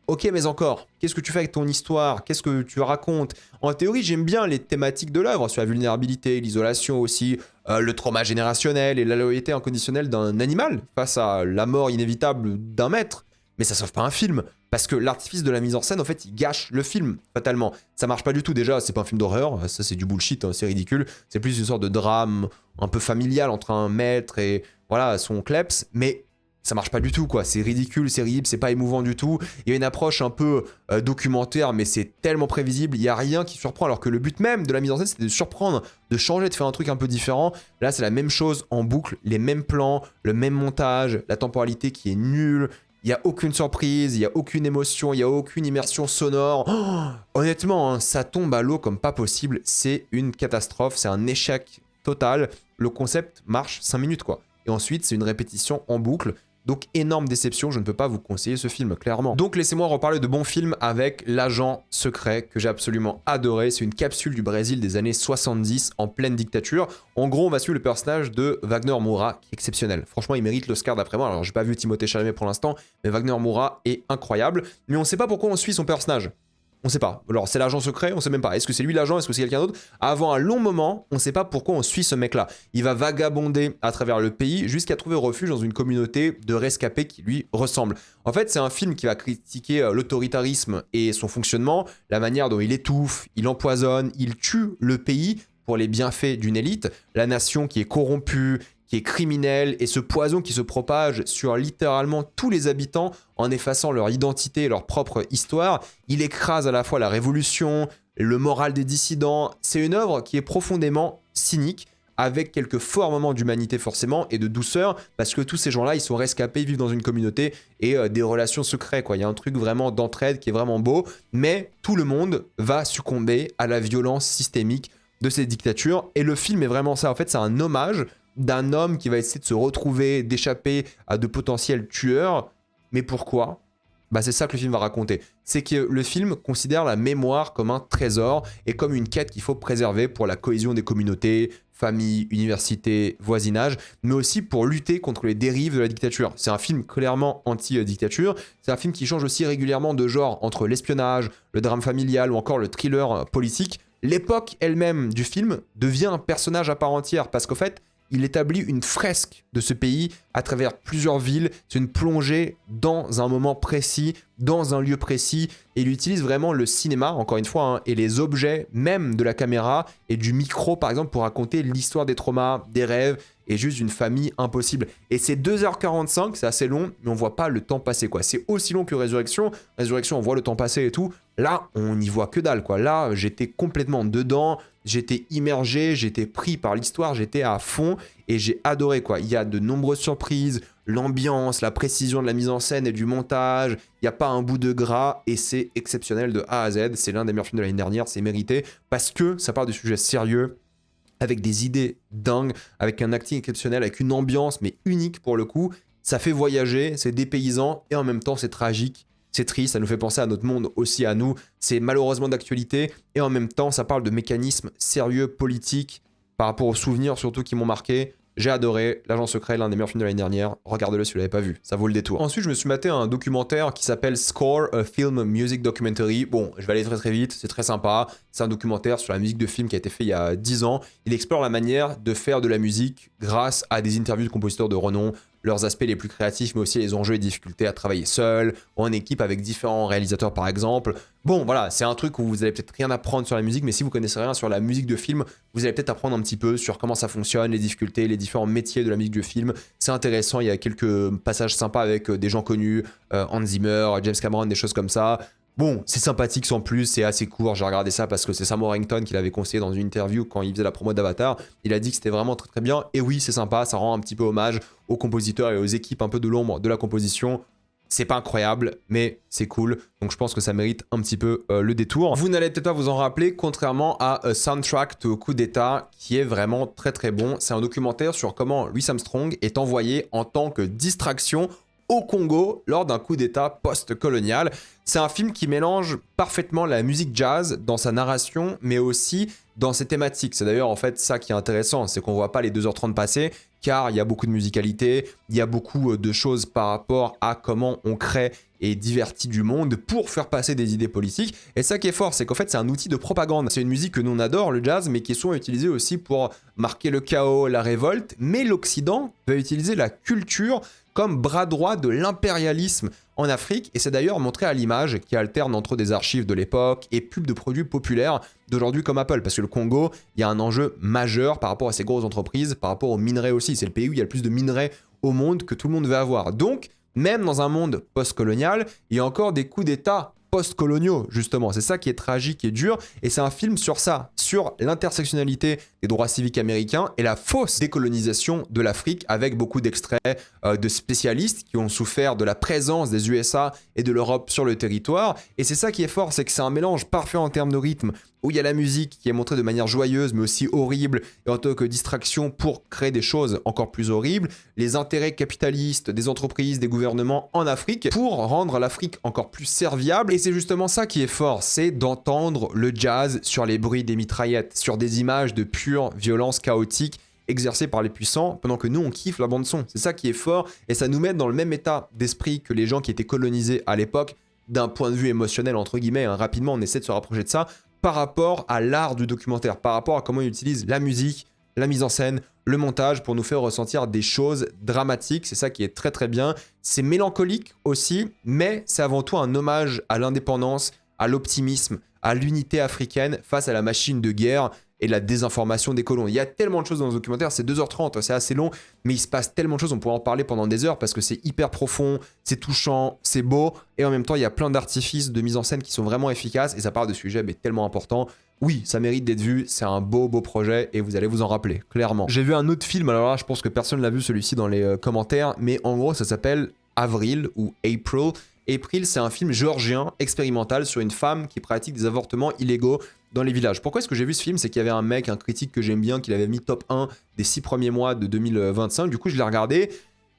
[SPEAKER 1] Ok, mais encore, qu'est-ce que tu fais avec ton histoire? Qu'est-ce que tu racontes? En théorie, j'aime bien les thématiques de l'œuvre sur la vulnérabilité, l'isolation aussi, le trauma générationnel et la loyauté inconditionnelle d'un animal face à la mort inévitable d'un maître. Mais ça sauve pas un film. Parce que l'artifice de la mise en scène, en fait, il gâche le film, fatalement. Ça marche pas du tout. Déjà, c'est pas un film d'horreur, ça c'est du bullshit, hein, c'est ridicule. C'est plus une sorte de drame un peu familial entre un maître et voilà son kleps. Mais ça marche pas du tout, quoi. C'est ridicule, c'est risible, c'est pas émouvant du tout. Il y a une approche un peu documentaire, mais c'est tellement prévisible. Il y a rien qui surprend, alors que le but même de la mise en scène, c'est de surprendre, de changer, de faire un truc un peu différent. Là, c'est la même chose en boucle, les mêmes plans, le même montage, la temporalité qui est nulle. Il n'y a aucune surprise, il n'y a aucune émotion, il n'y a aucune immersion sonore. Oh, honnêtement, hein, ça tombe à l'eau comme pas possible. C'est une catastrophe, c'est un échec total. Le concept marche 5 minutes, quoi. Et ensuite, c'est une répétition en boucle. Donc, énorme déception, je ne peux pas vous conseiller ce film, clairement. Donc, laissez-moi reparler de bons films avec L'Agent Secret, que j'ai absolument adoré. C'est une capsule du Brésil des années 70, en pleine dictature. En gros, on va suivre le personnage de Wagner Moura, qui est exceptionnel. Franchement, il mérite l'Oscar d'après moi. Alors, j'ai pas vu Timothée Chalamet pour l'instant, mais Wagner Moura est incroyable. Mais on sait pas pourquoi on suit son personnage. On sait pas. Alors, c'est l'agent secret, on sait même pas. Est-ce que c'est lui l'agent? Est-ce que c'est quelqu'un d'autre? Avant un long moment, on sait pas pourquoi on suit ce mec-là. Il va vagabonder à travers le pays jusqu'à trouver refuge dans une communauté de rescapés qui lui ressemble. En fait, c'est un film qui va critiquer l'autoritarisme et son fonctionnement, la manière dont il étouffe, il empoisonne, il tue le pays pour les bienfaits d'une élite, la nation qui est corrompue, qui est criminel, et ce poison qui se propage sur littéralement tous les habitants en effaçant leur identité et leur propre histoire. Il écrase à la fois la révolution, le moral des dissidents. C'est une œuvre qui est profondément cynique, avec quelques forts moments d'humanité forcément et de douceur, parce que tous ces gens-là, ils sont rescapés, ils vivent dans une communauté et des relations secrètes, quoi. Il y a un truc vraiment d'entraide qui est vraiment beau, mais tout le monde va succomber à la violence systémique de ces dictatures, et le film est vraiment ça. En fait, c'est un hommage d'un homme qui va essayer de se retrouver, d'échapper à de potentiels tueurs. Mais pourquoi ? Bah, c'est ça que le film va raconter. C'est que le film considère la mémoire comme un trésor et comme une quête qu'il faut préserver pour la cohésion des communautés, familles, universités, voisinage, mais aussi pour lutter contre les dérives de la dictature. C'est un film clairement anti-dictature. C'est un film qui change aussi régulièrement de genre entre l'espionnage, le drame familial ou encore le thriller politique. L'époque elle-même du film devient un personnage à part entière parce qu'en fait, il établit une fresque de ce pays à travers plusieurs villes. C'est une plongée dans un moment précis, dans un lieu précis. Et il utilise vraiment le cinéma, encore une fois, et les objets même de la caméra et du micro, par exemple, pour raconter l'histoire des traumas, des rêves et juste d'une famille impossible. Et c'est 2h45, c'est assez long, mais on voit pas le temps passer, quoi. C'est aussi long que Résurrection. Résurrection, on voit le temps passer et tout. Là, on n'y voit que dalle, quoi. Là, j'étais complètement dedans. J'étais immergé, j'étais pris par l'histoire, j'étais à fond et j'ai adoré, quoi. Il y a de nombreuses surprises, l'ambiance, la précision de la mise en scène et du montage, il n'y a pas un bout de gras et c'est exceptionnel de A à Z. C'est l'un des meilleurs films de l'année dernière, c'est mérité parce que ça parle de sujets sérieux, avec des idées dingues, avec un acting exceptionnel, avec une ambiance mais unique pour le coup. Ça fait voyager, c'est dépaysant et en même temps c'est tragique. C'est triste, ça nous fait penser à notre monde, aussi à nous. C'est malheureusement d'actualité. Et en même temps, ça parle de mécanismes sérieux, politiques, par rapport aux souvenirs surtout qui m'ont marqué. J'ai adoré. L'Agent Secret, l'un des meilleurs films de l'année dernière. Regardez-le si vous ne l'avez pas vu, ça vaut le détour. Ensuite, je me suis maté un documentaire qui s'appelle Score, a Film Music Documentary. Bon, je vais aller très très vite, c'est très sympa. C'est un documentaire sur la musique de film qui a été fait il y a 10 ans. Il explore la manière de faire de la musique grâce à des interviews de compositeurs de renom, leurs aspects les plus créatifs, mais aussi les enjeux et difficultés à travailler seul, ou en équipe avec différents réalisateurs par exemple. Bon, voilà, c'est un truc où vous allez peut-être rien apprendre sur la musique, mais si vous connaissez rien sur la musique de film, vous allez peut-être apprendre un petit peu sur comment ça fonctionne, les difficultés, les différents métiers de la musique de film. C'est intéressant, il y a quelques passages sympas avec des gens connus, Hans Zimmer, James Cameron, des choses comme ça. Bon, c'est sympathique sans plus, c'est assez court, j'ai regardé ça parce que c'est Sam Worthington qui l'avait conseillé dans une interview quand il faisait la promo d'Avatar. Il a dit que c'était vraiment très très bien, et oui, c'est sympa, ça rend un petit peu hommage aux compositeurs et aux équipes un peu de l'ombre de la composition. C'est pas incroyable, mais c'est cool, donc je pense que ça mérite un petit peu le détour. Vous n'allez peut-être pas vous en rappeler, contrairement à Soundtrack to Coup d'État, qui est vraiment très très bon. C'est un documentaire sur comment Louis Armstrong est envoyé en tant que distraction au Congo lors d'un coup d'État post-colonial. C'est un film qui mélange parfaitement la musique jazz dans sa narration, mais aussi dans ses thématiques. C'est d'ailleurs en fait ça qui est intéressant, c'est qu'on voit pas les 2h30 passer, car il y a beaucoup de musicalité, il y a beaucoup de choses par rapport à comment on crée et divertit du monde pour faire passer des idées politiques. Et ça qui est fort, c'est qu'en fait c'est un outil de propagande. C'est une musique que nous on adore, le jazz, mais qui est souvent utilisée aussi pour marquer le chaos, la révolte. Mais l'Occident va utiliser la culture comme bras droit de l'impérialisme en Afrique, et c'est d'ailleurs montré à l'image qui alterne entre des archives de l'époque et pubs de produits populaires d'aujourd'hui comme Apple, parce que le Congo, il y a un enjeu majeur par rapport à ces grosses entreprises, par rapport aux minerais aussi. C'est le pays où il y a le plus de minerais au monde que tout le monde veut avoir. Donc, même dans un monde post-colonial, il y a encore des coups d'État post-coloniaux, justement. C'est ça qui est tragique et dur, et c'est un film sur ça, sur l'intersectionnalité des droits civiques américains et la fausse décolonisation de l'Afrique, avec beaucoup d'extraits de spécialistes qui ont souffert de la présence des USA et de l'Europe sur le territoire. Et c'est ça qui est fort, c'est que c'est un mélange parfait en termes de rythme, où il y a la musique qui est montrée de manière joyeuse, mais aussi horrible, et en tant que distraction pour créer des choses encore plus horribles, les intérêts capitalistes des entreprises, des gouvernements en Afrique, pour rendre l'Afrique encore plus serviable. Et c'est justement ça qui est fort, c'est d'entendre le jazz sur les bruits des mitraillettes, sur des images de pure violence chaotique exercée par les puissants, pendant que nous on kiffe la bande son. C'est ça qui est fort, et ça nous met dans le même état d'esprit que les gens qui étaient colonisés à l'époque, d'un point de vue émotionnel entre guillemets, hein. Rapidement on essaie de se rapprocher de ça, par rapport à l'art du documentaire, par rapport à comment il utilise la musique, la mise en scène, le montage pour nous faire ressentir des choses dramatiques. C'est ça qui est très très bien. C'est mélancolique aussi, mais c'est avant tout un hommage à l'indépendance, à l'optimisme, à l'unité africaine face à la machine de guerre et la désinformation des colons. Il y a tellement de choses dans ce documentaire, c'est 2h30, c'est assez long, mais il se passe tellement de choses, on pourrait en parler pendant des heures parce que c'est hyper profond, c'est touchant, c'est beau, et en même temps il y a plein d'artifices de mise en scène qui sont vraiment efficaces, et ça parle de sujets mais tellement importants. oui, ça mérite d'être vu, c'est un beau projet et vous allez vous en rappeler, clairement. J'ai vu un autre film, alors là je pense que personne l'a vu celui-ci dans les commentaires, mais en gros ça s'appelle Avril ou April. April, c'est un film géorgien expérimental sur une femme qui pratique des avortements illégaux dans les villages. Pourquoi est-ce que j'ai vu ce film? C'est qu'il y avait un mec, un critique que j'aime bien, qui l'avait mis top 1 des 6 premiers mois de 2025. Du coup, je l'ai regardé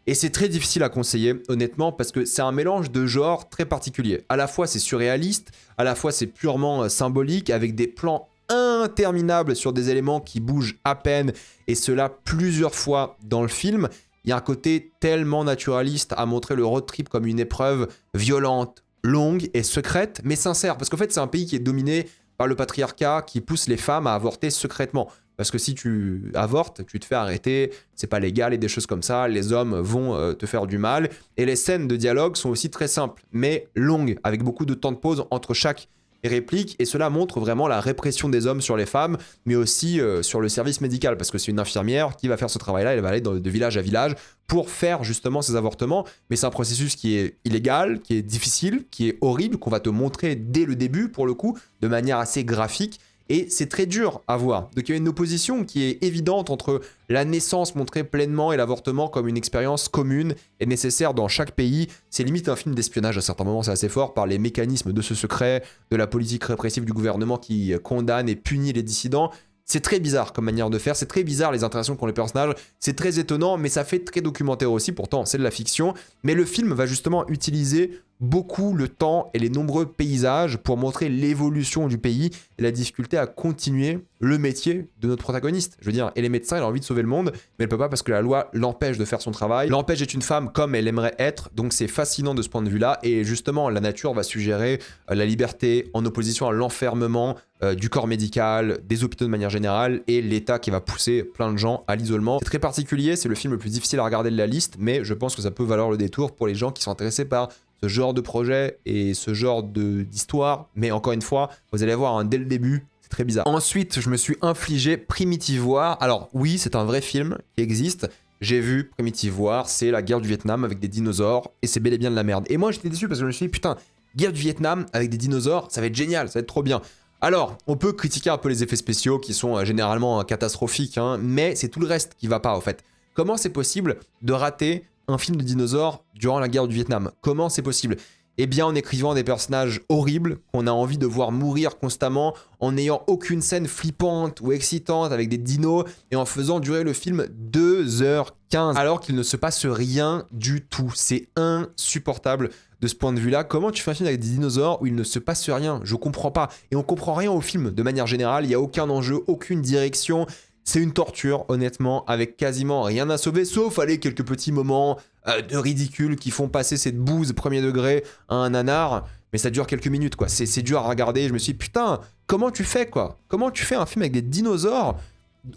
[SPEAKER 1] et c'est très difficile à conseiller, honnêtement, parce que c'est un mélange de genres très particulier. À la fois, c'est surréaliste, à la fois, c'est purement symbolique, avec des plans interminables sur des éléments qui bougent à peine, et cela plusieurs fois dans le film. Il y a un côté tellement naturaliste à montrer le road trip comme une épreuve violente, longue et secrète, mais sincère. Parce qu'en fait, c'est un pays qui est dominé par le patriarcat qui pousse les femmes à avorter secrètement. Parce que si tu avortes, tu te fais arrêter, c'est pas légal et des choses comme ça, les hommes vont te faire du mal. Et les scènes de dialogue sont aussi très simples, mais longues, avec beaucoup de temps de pause entre chaque réplique, et cela montre vraiment la répression des hommes sur les femmes, mais aussi sur le service médical, parce que c'est une infirmière qui va faire ce travail-là, elle va aller de village à village pour faire justement ces avortements, mais c'est un processus qui est illégal, qui est difficile, qui est horrible, qu'on va te montrer dès le début, pour le coup, de manière assez graphique, et c'est très dur à voir. Donc il y a une opposition qui est évidente entre la naissance montrée pleinement et l'avortement comme une expérience commune et nécessaire dans chaque pays. C'est limite un film d'espionnage à certains moments, c'est assez fort, par les mécanismes de ce secret, de la politique répressive du gouvernement qui condamne et punit les dissidents. C'est très bizarre comme manière de faire, c'est très bizarre les interactions qu'ont les personnages, c'est très étonnant, mais ça fait très documentaire aussi, pourtant c'est de la fiction. Mais le film va justement utiliser beaucoup le temps et les nombreux paysages pour montrer l'évolution du pays et la difficulté à continuer le métier de notre protagoniste. Je veux dire, et les médecins, elle a envie de sauver le monde, mais elle peut pas parce que la loi l'empêche de faire son travail. L'empêche d'être une femme comme elle aimerait être, donc c'est fascinant de ce point de vue-là. Et justement, la nature va suggérer la liberté en opposition à l'enfermement du corps médical, des hôpitaux de manière générale, et l'État qui va pousser plein de gens à l'isolement. C'est très particulier, c'est le film le plus difficile à regarder de la liste, mais je pense que ça peut valoir le détour pour les gens qui sont intéressés par ce genre de projet et ce genre d'histoire. Mais encore une fois, vous allez voir, hein, dès le début, c'est très bizarre. Ensuite, je me suis infligé Primitive War. Alors oui, c'est un vrai film qui existe. J'ai vu Primitive War, c'est la guerre du Vietnam avec des dinosaures, et c'est bel et bien de la merde. Et moi, j'étais déçu parce que je me suis dit, putain, guerre du Vietnam avec des dinosaures, ça va être génial, ça va être trop bien. Alors, on peut critiquer un peu les effets spéciaux qui sont généralement catastrophiques, hein, mais c'est tout le reste qui va pas, en fait. Comment c'est possible de rater un film de dinosaures durant la guerre du Vietnam? Comment c'est possible? Eh bien, en écrivant des personnages horribles qu'on a envie de voir mourir constamment, en n'ayant aucune scène flippante ou excitante avec des dinos, et en faisant durer le film 2h15, alors qu'il ne se passe rien du tout. C'est insupportable de ce point de vue-là. Comment tu fais un film avec des dinosaures où il ne se passe rien? Je comprends pas. Et on comprend rien au film de manière générale, il n'y a aucun enjeu, aucune direction. C'est une torture, honnêtement, avec quasiment rien à sauver, sauf aller quelques petits moments de ridicule qui font passer cette bouse premier degré à un nanar, mais ça dure quelques minutes, quoi. C'est dur à regarder. Je me suis dit, putain, comment tu fais, quoi? Comment tu fais un film avec des dinosaures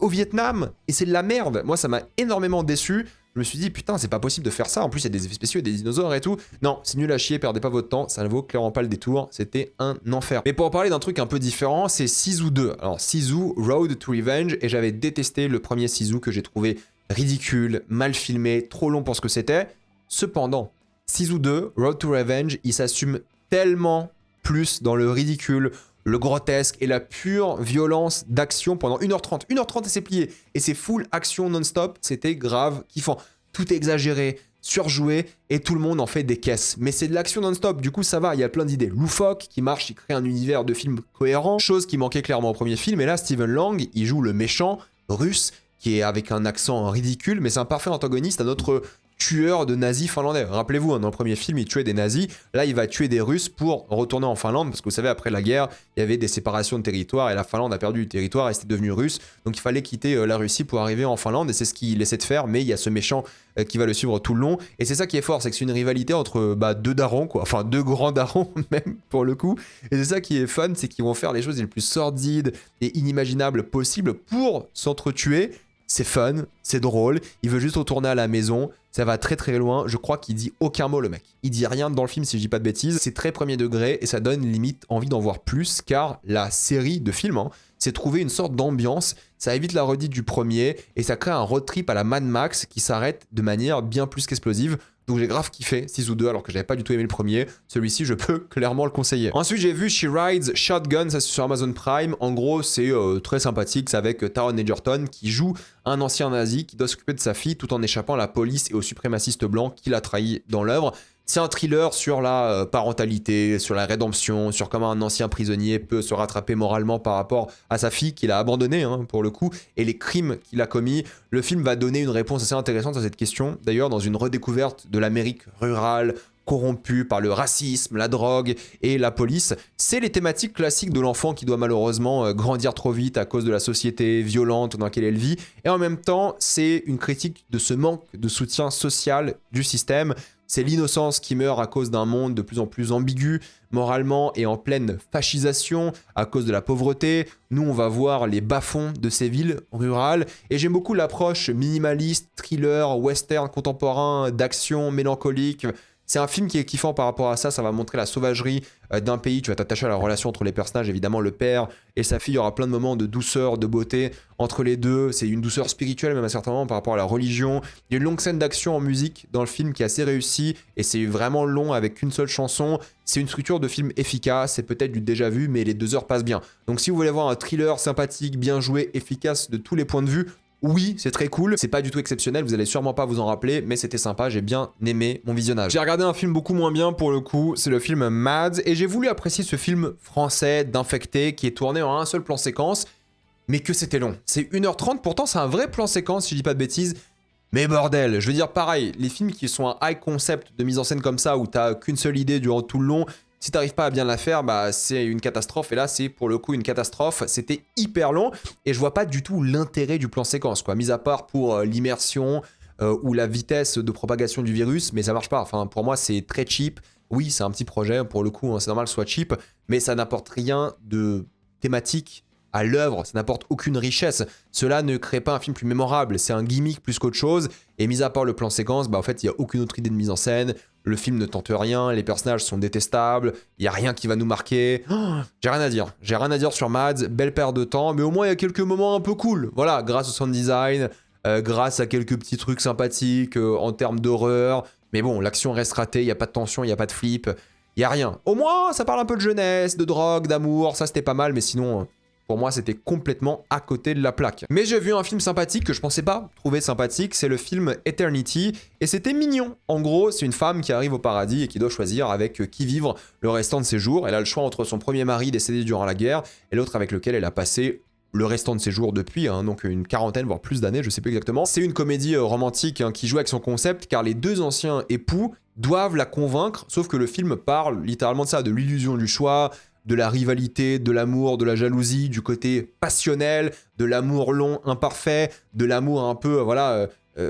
[SPEAKER 1] au Vietnam? Et c'est de la merde. Moi, ça m'a énormément déçu. Je me suis dit, putain, c'est pas possible de faire ça. En plus, il y a des effets spéciaux et des dinosaures et tout. Non, c'est nul à chier, perdez pas votre temps. Ça ne vaut clairement pas le détour. C'était un enfer. Mais pour en parler d'un truc un peu différent, c'est Sisu 2. Alors, Sisu, Road to Revenge. Et j'avais détesté le premier Sisu que j'ai trouvé ridicule, mal filmé, trop long pour ce que c'était. Cependant, Sisu 2, Road to Revenge, il s'assume tellement plus dans le ridicule, le grotesque et la pure violence d'action pendant 1h30. 1h30 et c'est plié. Et c'est full action non-stop. C'était grave kiffant. Tout est exagéré, surjoué et tout le monde en fait des caisses. Mais c'est de l'action non-stop. Du coup, ça va. Il y a plein d'idées loufoques qui marchent, qui créent un univers de film cohérent. Chose qui manquait clairement au premier film. Et là, Stephen Lang, il joue le méchant russe qui est avec un accent ridicule. Mais c'est un parfait antagoniste à notre tueur de nazis finlandais. Rappelez-vous, hein, dans le premier film, il tuait des nazis. Là, il va tuer des Russes pour retourner en Finlande, parce que vous savez, après la guerre, il y avait des séparations de territoire, et la Finlande a perdu du territoire, et c'était devenu russe. Donc il fallait quitter la Russie pour arriver en Finlande, et c'est ce qu'il essaie de faire, mais il y a ce méchant qui va le suivre tout le long. Et c'est ça qui est fort, c'est que c'est une rivalité entre deux darons, quoi. Enfin, deux grands darons, même, pour le coup. Et c'est ça qui est fun, c'est qu'ils vont faire les choses les plus sordides et inimaginables possibles pour s'entretuer. C'est fun, c'est drôle, il veut juste retourner à la maison, ça va très très loin, je crois qu'il dit aucun mot le mec. Il dit rien dans le film si je dis pas de bêtises, c'est très premier degré et ça donne limite envie d'en voir plus car la série de films, c'est trouver une sorte d'ambiance, ça évite la redite du premier et ça crée un road trip à la Mad Max qui s'arrête de manière bien plus qu'explosive. Donc j'ai grave kiffé 6 ou 2 alors que j'avais pas du tout aimé le premier. Celui-ci, je peux clairement le conseiller. Ensuite, j'ai vu She Rides Shotgun, ça c'est sur Amazon Prime. En gros, c'est très sympathique. C'est avec Taron Egerton qui joue un ancien nazi qui doit s'occuper de sa fille tout en échappant à la police et aux suprémacistes blancs qui l'a trahi dans l'œuvre. C'est un thriller sur la parentalité, sur la rédemption, sur comment un ancien prisonnier peut se rattraper moralement par rapport à sa fille qu'il a abandonnée pour le coup, et les crimes qu'il a commis. Le film va donner une réponse assez intéressante à cette question, d'ailleurs dans une redécouverte de l'Amérique rurale, corrompue par le racisme, la drogue et la police. C'est les thématiques classiques de l'enfant qui doit malheureusement grandir trop vite à cause de la société violente dans laquelle elle vit, et en même temps c'est une critique de ce manque de soutien social du système. C'est l'innocence qui meurt à cause d'un monde de plus en plus ambigu, moralement et en pleine fascisation à cause de la pauvreté. Nous, on va voir les bas-fonds de ces villes rurales. Et j'aime beaucoup l'approche minimaliste, thriller, western contemporain, d'action, mélancolique. C'est un film qui est kiffant par rapport à ça, ça va montrer la sauvagerie d'un pays, tu vas t'attacher à la relation entre les personnages, évidemment le père et sa fille, il y aura plein de moments de douceur, de beauté entre les deux, c'est une douceur spirituelle même à certains moments par rapport à la religion. Il y a une longue scène d'action en musique dans le film qui est assez réussie et c'est vraiment long avec qu'une seule chanson. C'est une structure de film efficace, c'est peut-être du déjà vu mais les 2 heures passent bien. Donc si vous voulez voir un thriller sympathique, bien joué, efficace de tous les points de vue, oui, c'est très cool, c'est pas du tout exceptionnel, vous allez sûrement pas vous en rappeler, mais c'était sympa, j'ai bien aimé mon visionnage. J'ai regardé un film beaucoup moins bien pour le coup, c'est le film Mads, et j'ai voulu apprécier ce film français d'Infecté qui est tourné en un seul plan séquence, mais que c'était long. C'est 1h30, pourtant c'est un vrai plan séquence si je dis pas de bêtises, mais bordel, je veux dire pareil, les films qui sont un high concept de mise en scène comme ça, où t'as qu'une seule idée durant tout le long, si t'arrives pas à bien la faire, bah c'est une catastrophe. Et là, c'est pour le coup une catastrophe. C'était hyper long et je vois pas du tout l'intérêt du plan séquence, quoi. Mis à part pour l'immersion ou la vitesse de propagation du virus, mais ça marche pas. Enfin, pour moi, c'est très cheap. Oui, c'est un petit projet, pour le coup, c'est normal que ce soit cheap, mais ça n'apporte rien de thématique à l'œuvre, ça n'apporte aucune richesse. Cela ne crée pas un film plus mémorable, c'est un gimmick plus qu'autre chose. Et mis à part le plan séquence, bah en fait, il n'y a aucune autre idée de mise en scène. Le film ne tente rien, les personnages sont détestables, il n'y a rien qui va nous marquer. Oh, j'ai rien à dire. J'ai rien à dire sur Mads, belle perte de temps, mais au moins il y a quelques moments un peu cool. Voilà, grâce au sound design, grâce à quelques petits trucs sympathiques en termes d'horreur. Mais bon, l'action reste ratée, il n'y a pas de tension, il n'y a pas de flip, il n'y a rien. Au moins, ça parle un peu de jeunesse, de drogue, d'amour, ça c'était pas mal, mais sinon... Pour moi, c'était complètement à côté de la plaque. Mais j'ai vu un film sympathique que je pensais pas trouver sympathique, c'est le film Eternity, et c'était mignon. En gros, c'est une femme qui arrive au paradis et qui doit choisir avec qui vivre le restant de ses jours. Elle a le choix entre son premier mari décédé durant la guerre et l'autre avec lequel elle a passé le restant de ses jours depuis, donc une quarantaine, voire plus d'années, je sais plus exactement. C'est une comédie romantique qui joue avec son concept, car les 2 anciens époux doivent la convaincre, sauf que le film parle littéralement de ça, de l'illusion du choix, de la rivalité, de l'amour, de la jalousie, du côté passionnel, de l'amour long, imparfait, de l'amour un peu,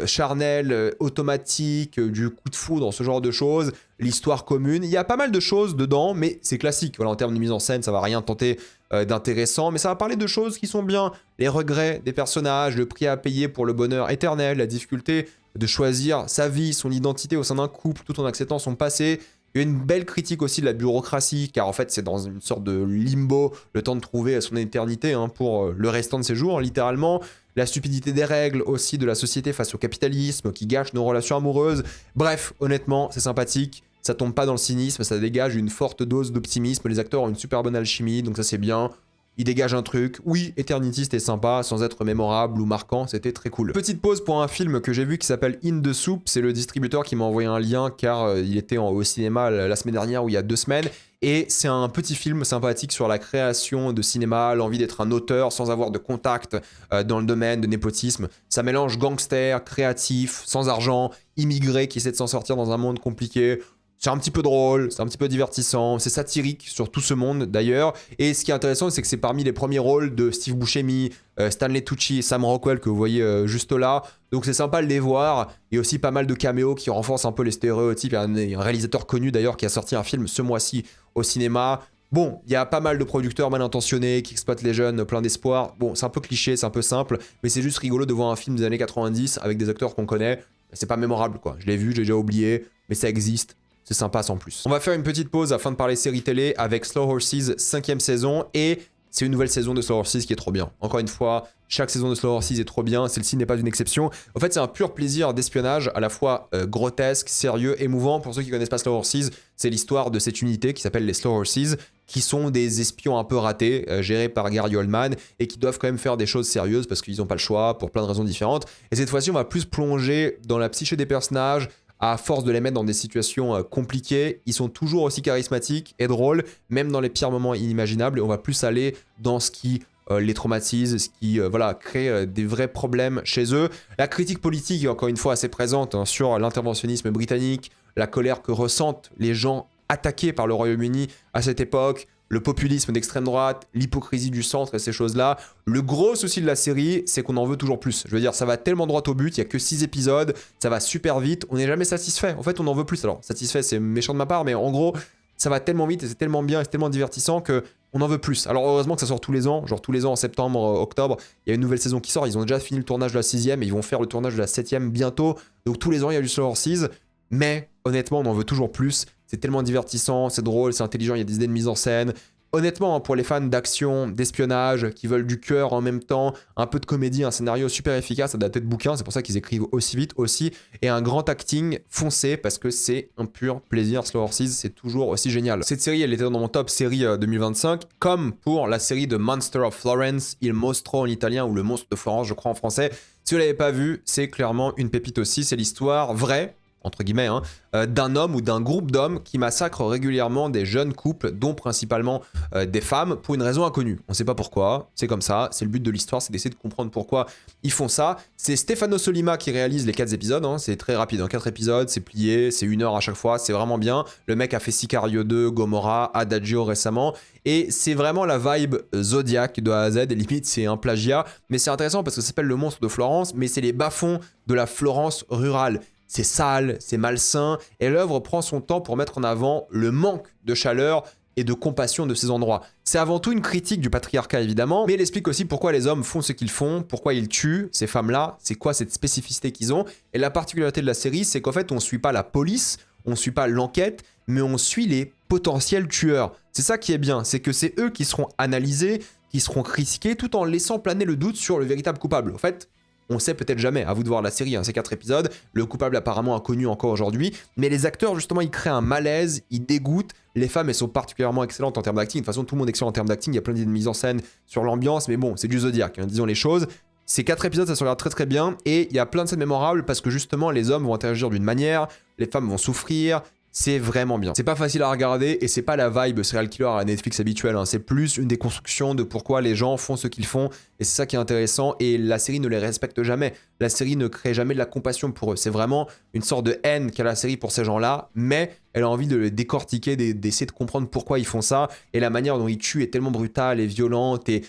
[SPEAKER 1] charnel, automatique, du coup de foudre, ce genre de choses, l'histoire commune. Il y a pas mal de choses dedans, mais c'est classique. Voilà, en termes de mise en scène, ça va rien tenter d'intéressant, mais ça va parler de choses qui sont bien. Les regrets des personnages, le prix à payer pour le bonheur éternel, la difficulté de choisir sa vie, son identité au sein d'un couple, tout en acceptant son passé. Il y a une belle critique aussi de la bureaucratie, car en fait c'est dans une sorte de limbo, le temps de trouver son éternité pour le restant de ses jours, littéralement. La stupidité des règles aussi de la société face au capitalisme qui gâche nos relations amoureuses. Bref, honnêtement, c'est sympathique, ça tombe pas dans le cynisme, ça dégage une forte dose d'optimisme, les acteurs ont une super bonne alchimie, donc ça c'est bien. Il dégage un truc. Oui, Eternity c'était sympa, sans être mémorable ou marquant, c'était très cool. Petite pause pour un film que j'ai vu qui s'appelle In the Soup. C'est le distributeur qui m'a envoyé un lien car il était au cinéma la semaine dernière ou il y a 2 semaines. Et c'est un petit film sympathique sur la création de cinéma, l'envie d'être un auteur sans avoir de contact dans le domaine de népotisme. Ça mélange gangster, créatif, sans argent, immigré qui essaie de s'en sortir dans un monde compliqué. C'est un petit peu drôle, c'est un petit peu divertissant, c'est satirique sur tout ce monde d'ailleurs. Et ce qui est intéressant, c'est que c'est parmi les premiers rôles de Steve Buscemi, Stanley Tucci et Sam Rockwell que vous voyez juste là. Donc c'est sympa de les voir. Il y a aussi pas mal de caméos qui renforcent un peu les stéréotypes. Il y a un réalisateur connu d'ailleurs qui a sorti un film ce mois-ci au cinéma. Bon, il y a pas mal de producteurs mal intentionnés qui exploitent les jeunes, plein d'espoir. Bon, c'est un peu cliché, c'est un peu simple, mais c'est juste rigolo de voir un film des années 90 avec des acteurs qu'on connaît. C'est pas mémorable, quoi. Je l'ai vu, j'ai déjà oublié, mais ça existe. C'est sympa sans plus. On va faire une petite pause afin de parler série télé avec Slow Horses 5e saison et c'est une nouvelle saison de Slow Horses qui est trop bien. Encore une fois, chaque saison de Slow Horses est trop bien, celle-ci n'est pas une exception. En fait, c'est un pur plaisir d'espionnage, à la fois grotesque, sérieux, émouvant. Pour ceux qui connaissent pas Slow Horses, c'est l'histoire de cette unité qui s'appelle les Slow Horses, qui sont des espions un peu ratés, gérés par Gary Oldman, et qui doivent quand même faire des choses sérieuses parce qu'ils n'ont pas le choix, pour plein de raisons différentes. Et cette fois-ci, on va plus plonger dans la psyché des personnages. À force de les mettre dans des situations compliquées, ils sont toujours aussi charismatiques et drôles, même dans les pires moments inimaginables. Et on va plus aller dans ce qui les traumatise, ce qui voilà, crée des vrais problèmes chez eux. La critique politique est encore une fois assez présente hein, sur l'interventionnisme britannique, la colère que ressentent les gens attaqués par le Royaume-Uni à cette époque, le populisme d'extrême droite, l'hypocrisie du centre et ces choses-là. Le gros souci de la série, c'est qu'on en veut toujours plus. Je veux dire, ça va tellement droit au but, il n'y a que 6 épisodes, ça va super vite, on n'est jamais satisfait. En fait, on en veut plus. Alors, satisfait, c'est méchant de ma part, mais en gros, ça va tellement vite et c'est tellement bien et c'est tellement divertissant que on en veut plus. Alors, heureusement que ça sort tous les ans, genre tous les ans en septembre, octobre, il y a une nouvelle saison qui sort. Ils ont déjà fini le tournage de la 6e et ils vont faire le tournage de la 7e bientôt. Donc, tous les ans, il y a du Slow Horses. Mais honnêtement, on en veut toujours plus. C'est tellement divertissant, c'est drôle, c'est intelligent, il y a des idées de mise en scène. Honnêtement, pour les fans d'action, d'espionnage, qui veulent du cœur en même temps, un peu de comédie, un scénario super efficace, adapté de bouquin, c'est pour ça qu'ils écrivent aussi vite aussi, et un grand acting foncé parce que c'est un pur plaisir. Slow Horses, c'est toujours aussi génial. Cette série, elle était dans mon top série 2025, comme pour la série de Monster of Florence, Il Mostro en italien, ou Le Monstre de Florence, je crois en français. Si vous l'avez pas vu, c'est clairement une pépite aussi, c'est l'histoire vraie, entre guillemets, hein, d'un homme ou d'un groupe d'hommes qui massacrent régulièrement des jeunes couples, dont principalement des femmes, pour une raison inconnue. On ne sait pas pourquoi, c'est comme ça, c'est le but de l'histoire, c'est d'essayer de comprendre pourquoi ils font ça. C'est Stefano Sollima qui réalise les 4 épisodes, hein, c'est très rapide, en 4 épisodes, c'est plié, c'est 1 heure à chaque fois, c'est vraiment bien. Le mec a fait Sicario 2, Gomorrah, Adagio récemment, et c'est vraiment la vibe Zodiac de A à Z, et limite c'est un plagiat, mais c'est intéressant parce que ça s'appelle Le Monstre de Florence, mais c'est les bas-fonds de la Florence rurale. C'est sale, c'est malsain, et l'œuvre prend son temps pour mettre en avant le manque de chaleur et de compassion de ces endroits. C'est avant tout une critique du patriarcat évidemment, mais elle explique aussi pourquoi les hommes font ce qu'ils font, pourquoi ils tuent ces femmes-là, c'est quoi cette spécificité qu'ils ont. Et la particularité de la série, c'est qu'en fait on ne suit pas la police, on ne suit pas l'enquête, mais on suit les potentiels tueurs. C'est ça qui est bien, c'est que c'est eux qui seront analysés, qui seront critiqués, tout en laissant planer le doute sur le véritable coupable. En fait, on sait peut-être jamais, à vous de voir la série, hein, ces 4 épisodes, le coupable apparemment inconnu encore aujourd'hui, mais les acteurs justement ils créent un malaise, ils dégoûtent, les femmes elles sont particulièrement excellentes en termes d'acting, de toute façon tout le monde est excellent en termes d'acting, il y a plein d'idées de mise en scène sur l'ambiance, mais bon c'est du Zodiac, hein, disons les choses. Ces 4 épisodes ça se regarde très très bien, et il y a plein de scènes mémorables parce que justement les hommes vont interagir d'une manière, les femmes vont souffrir. C'est vraiment bien. C'est pas facile à regarder et c'est pas la vibe serial killer à Netflix habituelle. Hein. C'est plus une déconstruction de pourquoi les gens font ce qu'ils font et c'est ça qui est intéressant. Et la série ne les respecte jamais. La série ne crée jamais de la compassion pour eux. C'est vraiment une sorte de haine qu'a la série pour ces gens-là, mais elle a envie de les décortiquer, d'essayer de comprendre pourquoi ils font ça. Et la manière dont ils tuent est tellement brutale et violente et...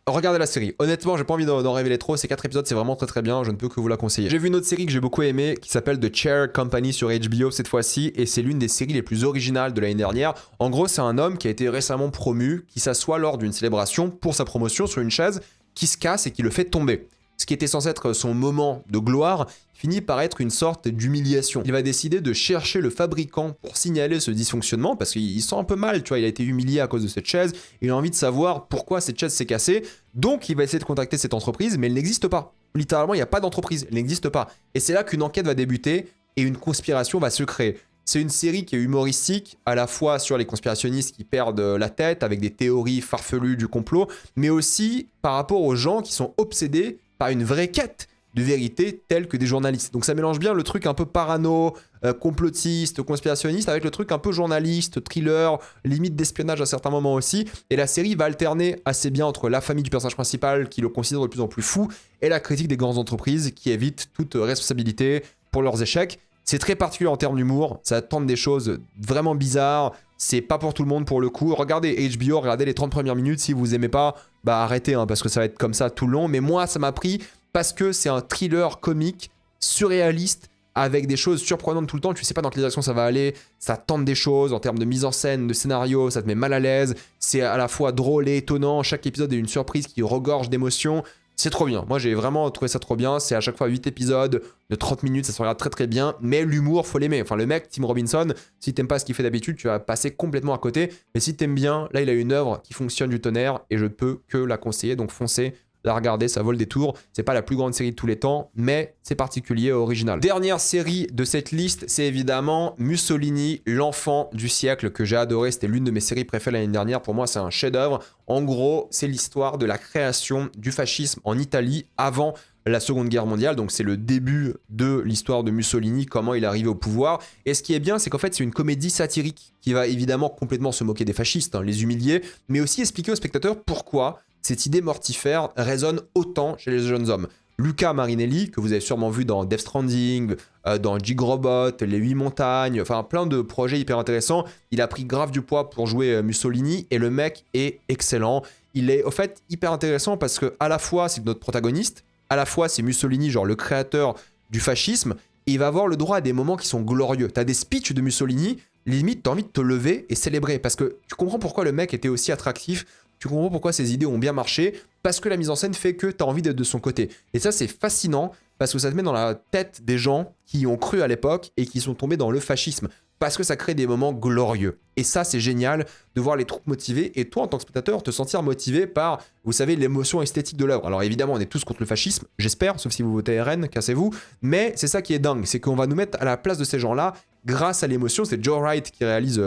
[SPEAKER 1] Regardez la série. Honnêtement, j'ai pas envie d'en révéler trop. Ces 4 épisodes, c'est vraiment très très bien. Je ne peux que vous la conseiller. J'ai vu une autre série que j'ai beaucoup aimée qui s'appelle The Chair Company sur HBO cette fois-ci. Et c'est l'une des séries les plus originales de l'année dernière. En gros, c'est un homme qui a été récemment promu, qui s'assoit lors d'une célébration pour sa promotion sur une chaise, qui se casse et qui le fait tomber. Ce qui était censé être son moment de gloire finit par être une sorte d'humiliation. Il va décider de chercher le fabricant pour signaler ce dysfonctionnement parce qu'il sent un peu mal, tu vois, il a été humilié à cause de cette chaise, il a envie de savoir pourquoi cette chaise s'est cassée, donc il va essayer de contacter cette entreprise, mais elle n'existe pas. Littéralement, il n'y a pas d'entreprise, elle n'existe pas. Et c'est là qu'une enquête va débuter et une conspiration va se créer. C'est une série qui est humoristique, à la fois sur les conspirationnistes qui perdent la tête avec des théories farfelues du complot, mais aussi par rapport aux gens qui sont obsédés par une vraie quête de vérité telle que des journalistes. Donc ça mélange bien le truc un peu parano, complotiste, conspirationniste, avec le truc un peu journaliste, thriller, limite d'espionnage à certains moments aussi. Et la série va alterner assez bien entre la famille du personnage principal, qui le considère de plus en plus fou, et la critique des grandes entreprises, qui évitent toute responsabilité pour leurs échecs. C'est très particulier en termes d'humour, ça tente des choses vraiment bizarres, c'est pas pour tout le monde pour le coup. Regardez HBO, regardez les 30 premières minutes, si vous aimez pas, bah arrêtez, hein, parce que ça va être comme ça tout le long. Mais moi, ça m'a pris parce que c'est un thriller comique, surréaliste, avec des choses surprenantes tout le temps, tu sais pas dans quelle direction ça va aller, ça tente des choses en termes de mise en scène, de scénario, ça te met mal à l'aise, c'est à la fois drôle et étonnant, chaque épisode est une surprise qui regorge d'émotions, c'est trop bien. Moi j'ai vraiment trouvé ça trop bien, c'est à chaque fois 8 épisodes de 30 minutes, ça se regarde très très bien, mais l'humour faut l'aimer. Enfin le mec, Tim Robinson, si t'aimes pas ce qu'il fait d'habitude, tu vas passer complètement à côté, mais si t'aimes bien, là il a une œuvre qui fonctionne du tonnerre et je peux que la conseiller, donc foncez la regarder, ça vole des tours. C'est pas la plus grande série de tous les temps, mais c'est particulier et original. Dernière série de cette liste, c'est évidemment Mussolini, l'enfant du siècle, que j'ai adoré. C'était l'une de mes séries préférées l'année dernière. Pour moi, c'est un chef-d'œuvre. En gros, c'est l'histoire de la création du fascisme en Italie avant la Seconde Guerre mondiale. Donc, c'est le début de l'histoire de Mussolini, comment il est arrivé au pouvoir. Et ce qui est bien, c'est qu'en fait, c'est une comédie satirique qui va évidemment complètement se moquer des fascistes, hein, les humilier, mais aussi expliquer aux spectateurs pourquoi cette idée mortifère résonne autant chez les jeunes hommes. Luca Marinelli, que vous avez sûrement vu dans Death Stranding, dans Jig Robot, Les 8 montagnes, enfin plein de projets hyper intéressants. Il a pris grave du poids pour jouer Mussolini et le mec est excellent. Il est au fait hyper intéressant parce que à la fois c'est notre protagoniste, à la fois c'est Mussolini, genre le créateur du fascisme, et il va avoir le droit à des moments qui sont glorieux. T'as des speeches de Mussolini, limite t'as envie de te lever et célébrer parce que tu comprends pourquoi le mec était aussi attractif. Tu comprends pourquoi ses idées ont bien marché, parce que la mise en scène fait que tu as envie d'être de son côté. Et ça, c'est fascinant, parce que ça te met dans la tête des gens qui y ont cru à l'époque et qui sont tombés dans le fascisme, parce que ça crée des moments glorieux. Et ça, c'est génial de voir les troupes motivées, et toi, en tant que spectateur, te sentir motivé par, vous savez, l'émotion esthétique de l'œuvre. Alors évidemment, on est tous contre le fascisme, j'espère, sauf si vous votez RN, cassez-vous, mais c'est ça qui est dingue, c'est qu'on va nous mettre à la place de ces gens-là, grâce à l'émotion. C'est Joe Wright qui réalise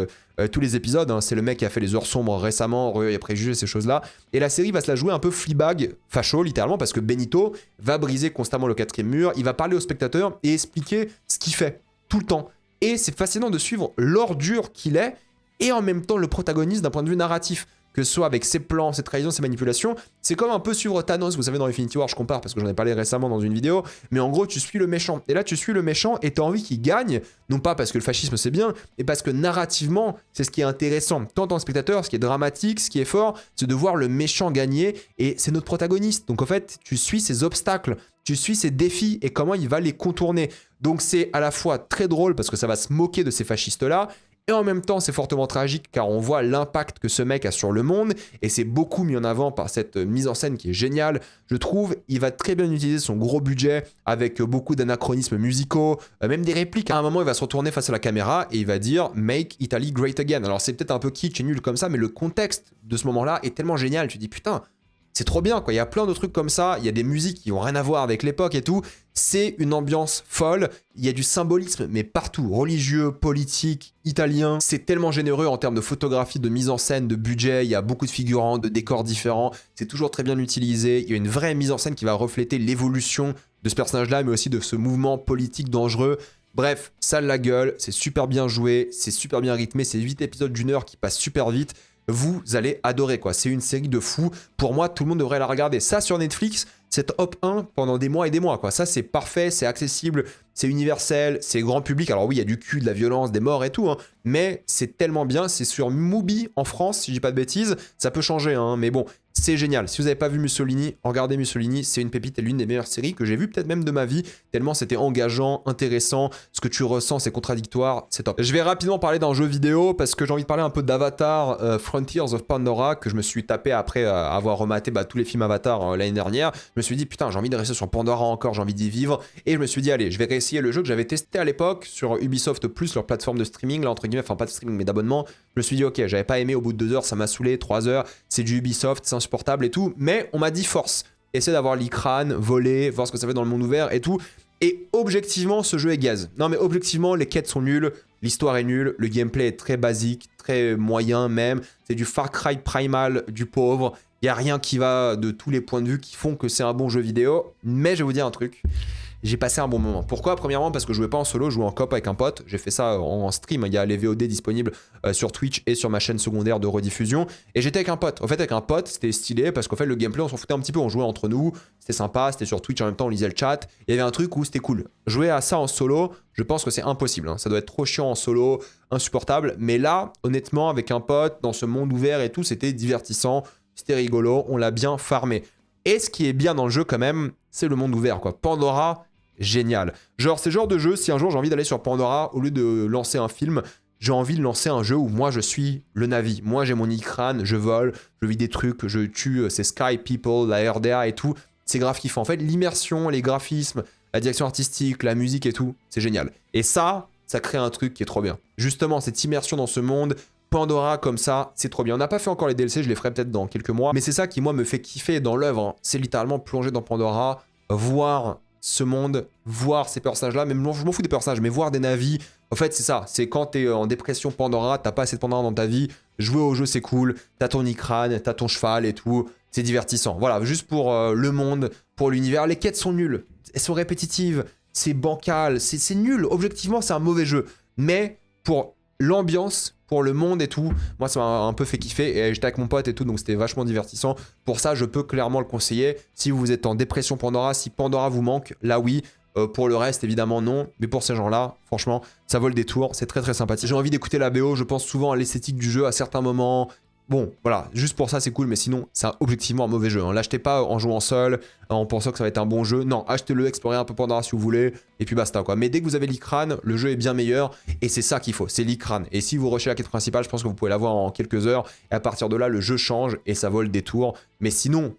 [SPEAKER 1] tous les épisodes, hein. C'est le mec qui a fait Les Heures Sombres récemment, Orgueil et Préjugés, ces choses-là. Et la série va se la jouer un peu Fleabag, facho littéralement, parce que Benito va briser constamment le quatrième mur, il va parler aux spectateurs et expliquer ce qu'il fait, tout le temps. Et c'est fascinant de suivre l'ordure qu'il est, et en même temps le protagoniste d'un point de vue narratif. Que ce soit avec ses plans, ses trahisons, ses manipulations, c'est comme un peu suivre Thanos, vous savez dans Infinity War, je compare parce que j'en ai parlé récemment dans une vidéo, mais en gros tu suis le méchant, et là tu suis le méchant et t'as envie qu'il gagne, non pas parce que le fascisme c'est bien, mais parce que narrativement c'est ce qui est intéressant, tant en tant que spectateur, ce qui est dramatique, ce qui est fort, c'est de voir le méchant gagner, et c'est notre protagoniste, donc en fait tu suis ses obstacles, tu suis ses défis et comment il va les contourner, donc c'est à la fois très drôle parce que ça va se moquer de ces fascistes-là, et en même temps, c'est fortement tragique car on voit l'impact que ce mec a sur le monde et c'est beaucoup mis en avant par cette mise en scène qui est géniale. Je trouve, il va très bien utiliser son gros budget avec beaucoup d'anachronismes musicaux, même des répliques. À un moment, il va se retourner face à la caméra et il va dire « Make Italy Great Again ». Alors c'est peut-être un peu kitsch et nul comme ça, mais le contexte de ce moment-là est tellement génial. Tu te dis « Putain, c'est trop bien, quoi. » Il y a plein de trucs comme ça, il y a des musiques qui n'ont rien à voir avec l'époque et tout. C'est une ambiance folle, il y a du symbolisme, mais partout, religieux, politique, italien. C'est tellement généreux en termes de photographie, de mise en scène, de budget, il y a beaucoup de figurants, de décors différents, c'est toujours très bien utilisé, il y a une vraie mise en scène qui va refléter l'évolution de ce personnage-là, mais aussi de ce mouvement politique dangereux. Bref, ça a la gueule, c'est super bien joué, c'est super bien rythmé, c'est 8 épisodes d'une heure qui passent super vite. Vous allez adorer, quoi. C'est une série de fous. Pour moi, tout le monde devrait la regarder. Ça, sur Netflix, c'est top 1 pendant des mois et des mois, quoi. Ça, c'est parfait, c'est accessible, c'est universel, c'est grand public. Alors oui, il y a du cul, de la violence, des morts et tout, hein, mais c'est tellement bien. C'est sur Mubi en France, si je dis pas de bêtises. Ça peut changer, hein, mais bon, c'est génial. Si vous n'avez pas vu Mussolini, regardez Mussolini. C'est une pépite et l'une des meilleures séries que j'ai vues peut-être même de ma vie, tellement c'était engageant, intéressant. Ce que tu ressens, c'est contradictoire, c'est top. Je vais rapidement parler d'un jeu vidéo parce que j'ai envie de parler un peu d'Avatar, Frontiers of Pandora, que je me suis tapé après avoir rematé tous les films Avatar l'année dernière. Je me suis dit, putain, j'ai envie de rester sur Pandora encore, j'ai envie d'y vivre. Et je me suis dit, allez, je vais réessayer le jeu que j'avais testé à l'époque sur Ubisoft Plus, leur plateforme de streaming, là, entre guillemets, enfin pas de streaming, mais d'abonnement. Je me suis dit, ok, j'avais pas aimé au bout de 2 heures, ça m'a saoulé, 3 heures, c'est du Ubisoft, c'est insupportable et tout. Mais on m'a dit, force, essaie d'avoir l'icrane, voler, voir ce que ça fait dans le monde ouvert et tout. Et objectivement, ce jeu est gaze. Non, mais objectivement, les quêtes sont nulles, l'histoire est nulle, le gameplay est très basique, très moyen même. C'est du Far Cry Primal, du pauvre. Il n'y a rien qui va de tous les points de vue qui font que c'est un bon jeu vidéo. Mais je vais vous dire un truc. J'ai passé un bon moment. Pourquoi? Premièrement, parce que je jouais pas en solo, je jouais en coop avec un pote. J'ai fait ça en stream. Il y a les VOD disponibles sur Twitch et sur ma chaîne secondaire de rediffusion. Et j'étais avec un pote. En fait, avec un pote, c'était stylé parce qu'en fait, le gameplay, on s'en foutait un petit peu. On jouait entre nous. C'était sympa. C'était sur Twitch en même temps. On lisait le chat. Il y avait un truc où c'était cool. Jouer à ça en solo, je pense que c'est impossible. Hein. Ça doit être trop chiant en solo, insupportable. Mais là, honnêtement, avec un pote, dans ce monde ouvert et tout, c'était divertissant. C'était rigolo. On l'a bien farmé. Et ce qui est bien dans le jeu, quand même, c'est le monde ouvert, quoi. Pandora, génial. Genre, c'est le genre de jeu, si un jour j'ai envie d'aller sur Pandora, au lieu de lancer un film, j'ai envie de lancer un jeu où moi je suis le Navi. Moi j'ai mon Ikran, je vole, je vis des trucs, je tue ces Sky People, la RDA et tout. C'est grave kiffant. En fait, l'immersion, les graphismes, la direction artistique, la musique et tout, c'est génial. Et ça crée un truc qui est trop bien. Justement, cette immersion dans ce monde, Pandora comme ça, c'est trop bien. On n'a pas fait encore les DLC, je les ferai peut-être dans quelques mois. Mais c'est ça qui, moi, me fait kiffer dans l'œuvre. Hein. C'est littéralement plonger dans Pandora, voir ce monde, voir ces personnages-là. Même je m'en fous des personnages, mais voir des navis. En fait, c'est ça. C'est quand t'es en dépression Pandora, t'as pas assez de Pandora dans ta vie. Jouer au jeu, c'est cool. T'as ton Ikran, t'as ton cheval et tout. C'est divertissant. Voilà, juste pour le monde, pour l'univers. Les quêtes sont nulles. Elles sont répétitives. C'est bancal. C'est nul. Objectivement, c'est un mauvais jeu. Mais pour l'ambiance, pour le monde et tout, moi ça m'a un peu fait kiffer et j'étais avec mon pote et tout, donc c'était vachement divertissant. Pour ça, je peux clairement le conseiller. Si vous êtes en dépression Pandora, si Pandora vous manque, là oui. Pour le reste, évidemment, non. Mais pour ces gens-là, franchement, ça vaut le détour. C'est très très sympathique. J'ai envie d'écouter la BO. Je pense souvent à l'esthétique du jeu à certains moments. Bon, voilà, juste pour ça, c'est cool. Mais sinon, c'est objectivement un mauvais jeu. Hein. L'achetez pas en jouant seul, en pensant que ça va être un bon jeu. Non, achetez-le, explorez un peu Pandora si vous voulez. Et puis basta, quoi. Mais dès que vous avez l'Ikran, le jeu est bien meilleur. Et c'est ça qu'il faut, c'est l'Ikran. Et si vous rushez la quête principale, je pense que vous pouvez l'avoir en quelques heures. Et à partir de là, le jeu change et ça vaut le détour. Mais sinon...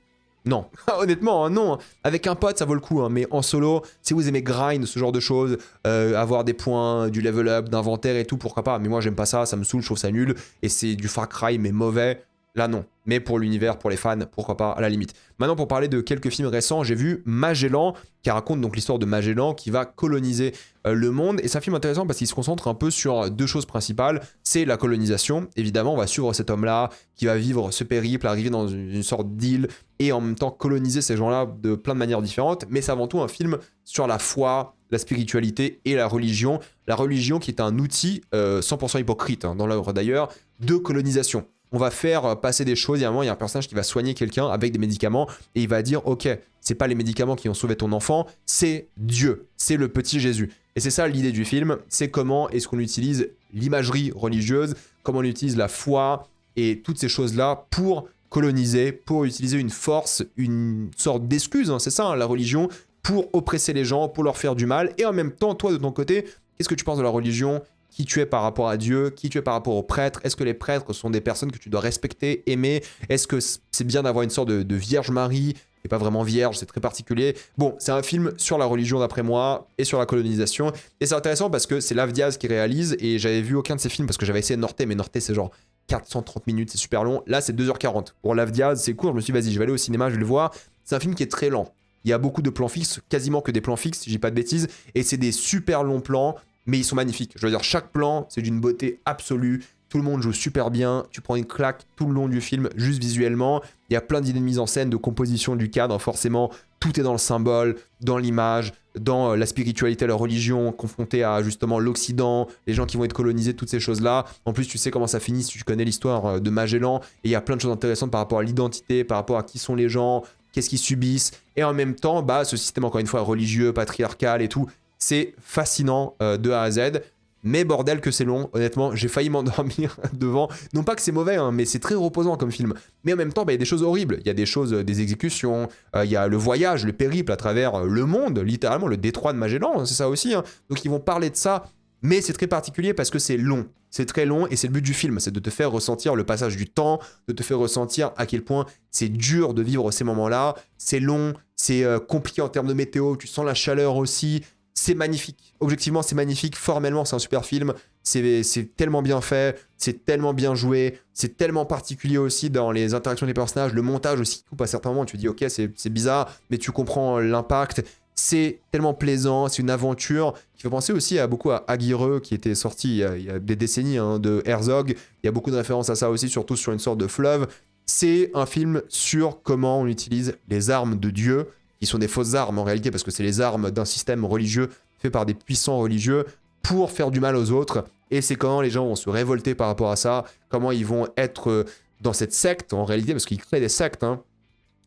[SPEAKER 1] non, honnêtement, hein, non. Avec un pote, ça vaut le coup, hein, mais en solo, si vous aimez grind, ce genre de choses, avoir des points, du level up, d'inventaire et tout, pourquoi pas. Mais moi, j'aime pas ça, ça me saoule, je trouve ça nul. Et c'est du Far Cry, mais mauvais. Là, non. Mais pour l'univers, pour les fans, pourquoi pas, à la limite. Maintenant, pour parler de quelques films récents, j'ai vu Magellan, qui raconte donc l'histoire de Magellan, qui va coloniser le monde. Et c'est un film intéressant parce qu'il se concentre un peu sur deux choses principales. C'est la colonisation. Évidemment, on va suivre cet homme-là, qui va vivre ce périple, arriver dans une sorte d'île, et en même temps coloniser ces gens-là de plein de manières différentes. Mais c'est avant tout un film sur la foi, la spiritualité et la religion. La religion qui est un outil 100% hypocrite, hein, dans l'œuvre d'ailleurs, de colonisation. On va faire passer des choses. Il y a un moment, il y a un personnage qui va soigner quelqu'un avec des médicaments et il va dire ok, c'est pas les médicaments qui ont sauvé ton enfant, c'est Dieu, c'est le petit Jésus. Et c'est ça l'idée du film, c'est comment est-ce qu'on utilise l'imagerie religieuse, comment on utilise la foi et toutes ces choses-là pour coloniser, pour utiliser une force, une sorte d'excuse, hein, c'est ça, hein, la religion, pour oppresser les gens, pour leur faire du mal. Et en même temps, toi de ton côté, qu'est-ce que tu penses de la religion ? Qui tu es par rapport à Dieu, qui tu es par rapport aux prêtres, est-ce que les prêtres sont des personnes que tu dois respecter, aimer, est-ce que c'est bien d'avoir une sorte de Vierge Marie, qui n'est pas vraiment vierge, c'est très particulier. Bon, c'est un film sur la religion d'après moi, et sur la colonisation, et c'est intéressant parce que c'est Lav Diaz qui réalise, et j'avais vu aucun de ses films, parce que j'avais essayé de Norte, mais Norte c'est genre 430 minutes, c'est super long, là c'est 2h40. Pour Lav Diaz, c'est court, je me suis dit vas-y, je vais aller au cinéma, je vais le voir, c'est un film qui est très lent. Il y a beaucoup de plans fixes, quasiment que des plans fixes, si j'ai pas de bêtises, et c'est des super longs plans, mais ils sont magnifiques. Je veux dire, chaque plan, c'est d'une beauté absolue. Tout le monde joue super bien. Tu prends une claque tout le long du film, juste visuellement. Il y a plein d'idées de mise en scène, de composition du cadre. Forcément, tout est dans le symbole, dans l'image, dans la spiritualité, la religion, confrontée à justement l'Occident, les gens qui vont être colonisés, toutes ces choses-là. En plus, tu sais comment ça finit si tu connais l'histoire de Magellan. Et il y a plein de choses intéressantes par rapport à l'identité, par rapport à qui sont les gens, qu'est-ce qu'ils subissent. Et en même temps, bah, ce système, encore une fois, religieux, patriarcal et tout, c'est fascinant de A à Z, mais bordel que c'est long, honnêtement, j'ai failli m'endormir devant. Non pas que c'est mauvais, hein, mais c'est très reposant comme film. Mais en même temps, bah, il y a des choses horribles, il y a des choses, des exécutions, il y a le voyage, le périple à travers le monde, littéralement le détroit de Magellan, c'est ça aussi. Hein. Donc ils vont parler de ça, mais c'est très particulier parce que c'est long. C'est très long et c'est le but du film, c'est de te faire ressentir le passage du temps, de te faire ressentir à quel point c'est dur de vivre ces moments-là, c'est long, c'est compliqué en termes de météo, tu sens la chaleur aussi. C'est magnifique. Objectivement, c'est magnifique. Formellement, c'est un super film. C'est tellement bien fait. C'est tellement bien joué. C'est tellement particulier aussi dans les interactions des personnages. Le montage aussi coupe à certains moments. Tu te dis, ok, c'est bizarre, mais tu comprends l'impact. C'est tellement plaisant. C'est une aventure qui fait penser aussi beaucoup à Aguirre, qui était sorti il y a des décennies, hein, de Herzog. Il y a beaucoup de références à ça aussi, surtout sur une sorte de fleuve. C'est un film sur comment on utilise les armes de Dieu, qui sont des fausses armes en réalité, parce que c'est les armes d'un système religieux fait par des puissants religieux pour faire du mal aux autres. Et c'est comment les gens vont se révolter par rapport à ça, comment ils vont être dans cette secte en réalité, parce qu'ils créent des sectes. Hein.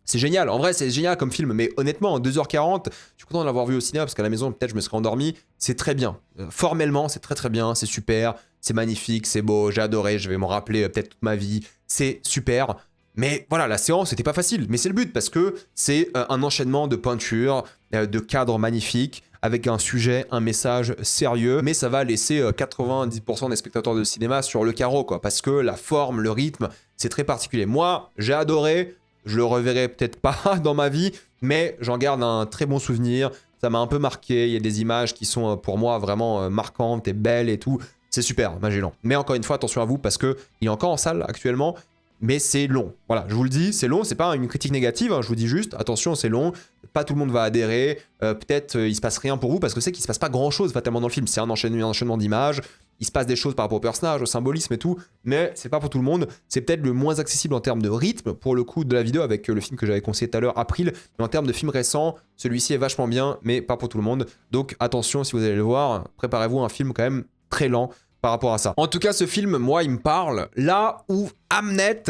[SPEAKER 1] C'est génial, en vrai c'est génial comme film, mais honnêtement, en 2h40, je suis content de l'avoir vu au cinéma, parce qu'à la maison peut-être je me serais endormi, c'est très bien. Formellement, c'est très très bien, c'est super, c'est magnifique, c'est beau, j'ai adoré, je vais m'en rappeler peut-être toute ma vie, c'est super. Mais voilà, la séance n'était pas facile, mais c'est le but parce que c'est un enchaînement de peintures, de cadres magnifiques, avec un sujet, un message sérieux, mais ça va laisser 90% des spectateurs de cinéma sur le carreau, quoi, parce que la forme, le rythme, c'est très particulier. Moi, j'ai adoré, je le reverrai peut-être pas dans ma vie, mais j'en garde un très bon souvenir. Ça m'a un peu marqué, il y a des images qui sont pour moi vraiment marquantes et belles et tout. C'est super, Magellan. Mais encore une fois, attention à vous parce qu'il est encore en salle actuellement, mais c'est long. Voilà, je vous le dis, c'est long, c'est pas une critique négative, hein, je vous dis juste, attention, c'est long, pas tout le monde va adhérer, peut-être il se passe rien pour vous, parce que c'est qu'il se passe pas grand-chose fatalement dans le film, c'est un enchaînement d'images, il se passe des choses par rapport au personnage, au symbolisme et tout, mais c'est pas pour tout le monde, c'est peut-être le moins accessible en termes de rythme, pour le coup, de la vidéo, avec le film que j'avais conseillé tout à l'heure, April, mais en termes de film récent, celui-ci est vachement bien, mais pas pour tout le monde, donc attention, si vous allez le voir, préparez-vous un film quand même très lent, par rapport à ça. En tout cas, ce film, moi, il me parle. Là où Hamnet,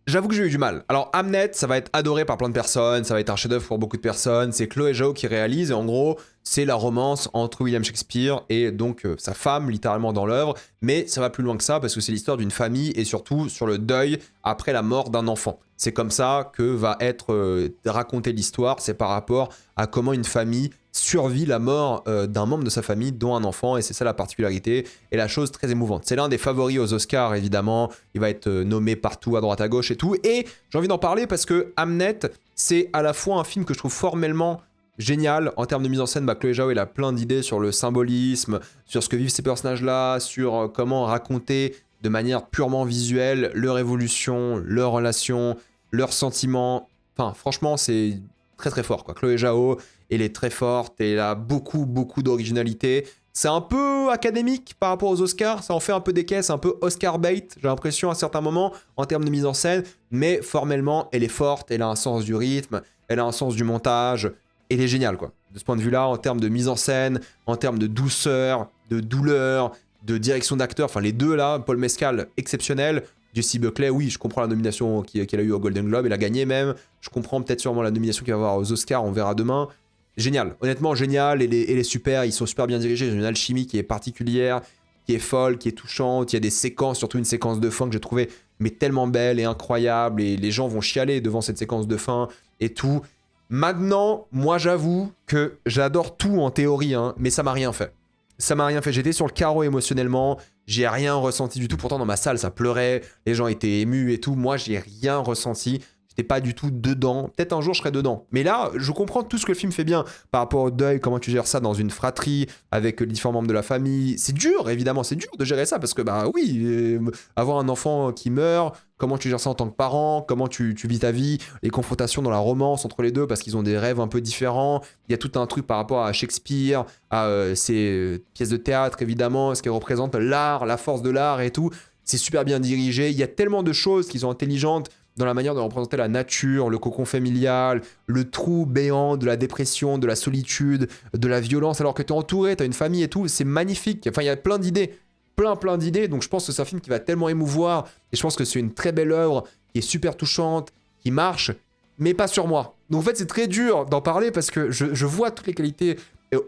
[SPEAKER 1] j'avoue que j'ai eu du mal. Alors, Hamnet, ça va être adoré par plein de personnes, ça va être un chef-d'œuvre pour beaucoup de personnes. C'est Chloé Zhao qui réalise, et en gros, c'est la romance entre William Shakespeare et donc sa femme, littéralement dans l'œuvre. Mais ça va plus loin que ça, parce que c'est l'histoire d'une famille et surtout sur le deuil après la mort d'un enfant. C'est comme ça que va être racontée l'histoire, c'est par rapport à comment une famille survit la mort d'un membre de sa famille, dont un enfant, et c'est ça la particularité et la chose très émouvante. C'est l'un des favoris aux Oscars, évidemment, il va être nommé partout, à droite, à gauche et tout, et j'ai envie d'en parler parce que Hamnet, c'est à la fois un film que je trouve formellement génial, en termes de mise en scène, Chloé Zhao, elle a plein d'idées sur le symbolisme, sur ce que vivent ces personnages-là, sur comment raconter de manière purement visuelle leur évolution, leurs relations, leurs sentiments, enfin, franchement, c'est très très fort, quoi. Chloé Zhao, elle est très forte, elle a beaucoup d'originalité. C'est un peu académique par rapport aux Oscars, ça en fait un peu des caisses, un peu Oscar bait, j'ai l'impression à certains moments, en termes de mise en scène, mais formellement, elle est forte, elle a un sens du rythme, elle a un sens du montage, elle est géniale, quoi. De ce point de vue-là, en termes de mise en scène, en termes de douceur, de douleur, de direction d'acteur, enfin les deux là, Paul Mescal, exceptionnel, Jessie Buckley, oui, je comprends la nomination qu'elle a eue au Golden Globe, elle a gagné même, je comprends peut-être sûrement la nomination qu'il va avoir aux Oscars, on verra demain. Génial, honnêtement génial, elle est super, ils sont super bien dirigés, j'ai une alchimie qui est particulière, qui est folle, qui est touchante, il y a des séquences, surtout une séquence de fin que j'ai trouvée mais tellement belle et incroyable, et les gens vont chialer devant cette séquence de fin et tout. Maintenant, moi j'avoue que j'adore tout en théorie, hein, mais ça m'a rien fait. Ça m'a rien fait, j'étais sur le carreau émotionnellement, j'ai rien ressenti du tout, pourtant dans ma salle ça pleurait, les gens étaient émus et tout, moi j'ai rien ressenti. J'étais pas du tout dedans. Peut-être un jour je serai dedans. Mais là, je comprends tout ce que le film fait bien par rapport au deuil, comment tu gères ça dans une fratrie, avec les différents membres de la famille. C'est dur, évidemment, c'est dur de gérer ça parce que, bah oui, avoir un enfant qui meurt, comment tu gères ça en tant que parent, comment tu vis ta vie, les confrontations dans la romance entre les deux parce qu'ils ont des rêves un peu différents. Il y a tout un truc par rapport à Shakespeare, à ses pièces de théâtre, évidemment, ce qu'elle représente l'art, la force de l'art et tout. C'est super bien dirigé. Il y a tellement de choses qui sont intelligentes dans la manière de représenter la nature, le cocon familial, le trou béant de la dépression, de la solitude, de la violence, alors que tu es entouré, tu as une famille et tout, c'est magnifique. Enfin, il y a plein d'idées, plein d'idées, donc je pense que c'est un film qui va tellement émouvoir, et je pense que c'est une très belle œuvre, qui est super touchante, qui marche, mais pas sur moi. Donc en fait, c'est très dur d'en parler, parce que je vois toutes les qualités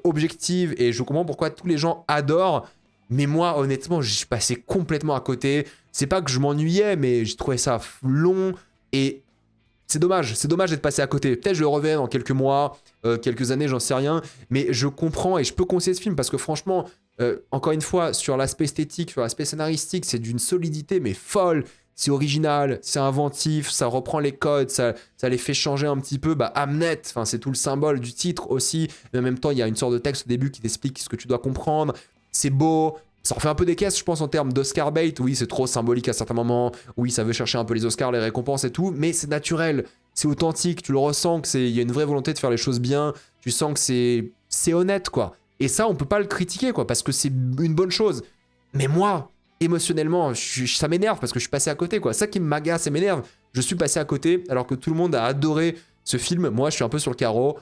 [SPEAKER 1] objectives, et je comprends pourquoi tous les gens adorent, mais moi, honnêtement, je suis passé complètement à côté. C'est pas que je m'ennuyais, mais j'ai trouvé ça long et c'est dommage d'être passé à côté. Peut-être je le reverrai dans quelques mois, quelques années, j'en sais rien, mais je comprends et je peux conseiller ce film parce que franchement, encore une fois, sur l'aspect esthétique, sur l'aspect scénaristique, c'est d'une solidité mais folle. C'est original, c'est inventif, ça reprend les codes, ça les fait changer un petit peu. Bah, Hamnet, c'est tout le symbole du titre aussi, mais en même temps, il y a une sorte de texte au début qui t'explique ce que tu dois comprendre. C'est beau, ça refait un peu des caisses, je pense, en termes d'Oscar bait. Oui, c'est trop symbolique à certains moments. Oui, ça veut chercher un peu les Oscars, les récompenses et tout. Mais c'est naturel, c'est authentique. Tu le ressens qu'il y a une vraie volonté de faire les choses bien. Tu sens que c'est honnête, quoi. Et ça, on peut pas le critiquer, quoi, parce que c'est une bonne chose. Mais moi, émotionnellement, ça m'énerve parce que je suis passé à côté, quoi. Ça qui m'agace et m'énerve. Je suis passé à côté alors que tout le monde a adoré ce film. Moi, je suis un peu sur le carreau.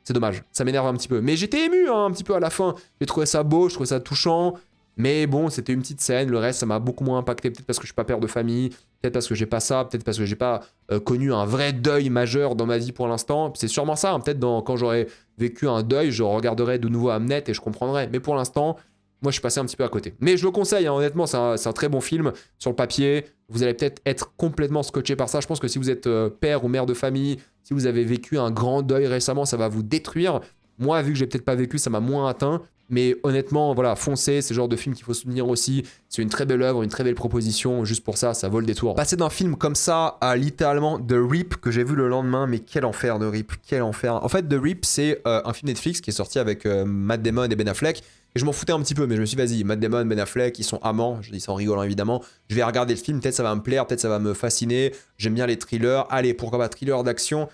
[SPEAKER 1] C'est dommage, ça m'énerve un petit peu. Mais j'étais ému, hein, un petit peu à la fin. J'ai trouvé ça beau, je trouvais ça touchant. Mais bon, c'était une petite scène. Le reste, ça m'a beaucoup moins impacté. Peut-être parce que je suis pas père de famille. Peut-être parce que j'ai pas ça. Peut-être parce que j'ai pas connu un vrai deuil majeur dans ma vie pour l'instant. C'est sûrement ça. Hein. Peut-être quand j'aurai vécu un deuil, je regarderai de nouveau Hamnet et je comprendrai. Mais pour l'instant, moi, je suis passé un petit peu à côté. Mais je le conseille, hein, honnêtement, c'est un très bon film. Sur le papier, vous allez peut-être être complètement scotché par ça. Je pense que si vous êtes père ou mère de famille, si vous avez vécu un grand deuil récemment, ça va vous détruire. Moi, vu que j'ai peut-être pas vécu, ça m'a moins atteint. Mais honnêtement, voilà, foncez, c'est le genre de film qu'il faut soutenir aussi. C'est une très belle œuvre, une très belle proposition. Juste pour ça, ça vaut le détour. Passer d'un film comme ça à littéralement The Rip que j'ai vu le lendemain, mais quel enfer The Rip, quel enfer. En fait, The Rip, c'est un film Netflix qui est sorti avec Matt Damon et Ben Affleck. Et je m'en foutais un petit peu, mais je me suis dit, vas-y, Matt Damon, Ben Affleck, ils sont amants. Je dis ça en rigolant évidemment. Je vais regarder le film, peut-être ça va me plaire, peut-être ça va me fasciner. J'aime bien les thrillers. Allez, pourquoi pas thriller d'action.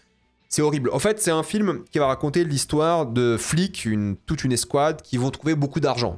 [SPEAKER 1] C'est horrible. En fait, c'est un film qui va raconter l'histoire de flics, toute une escouade, qui vont trouver beaucoup d'argent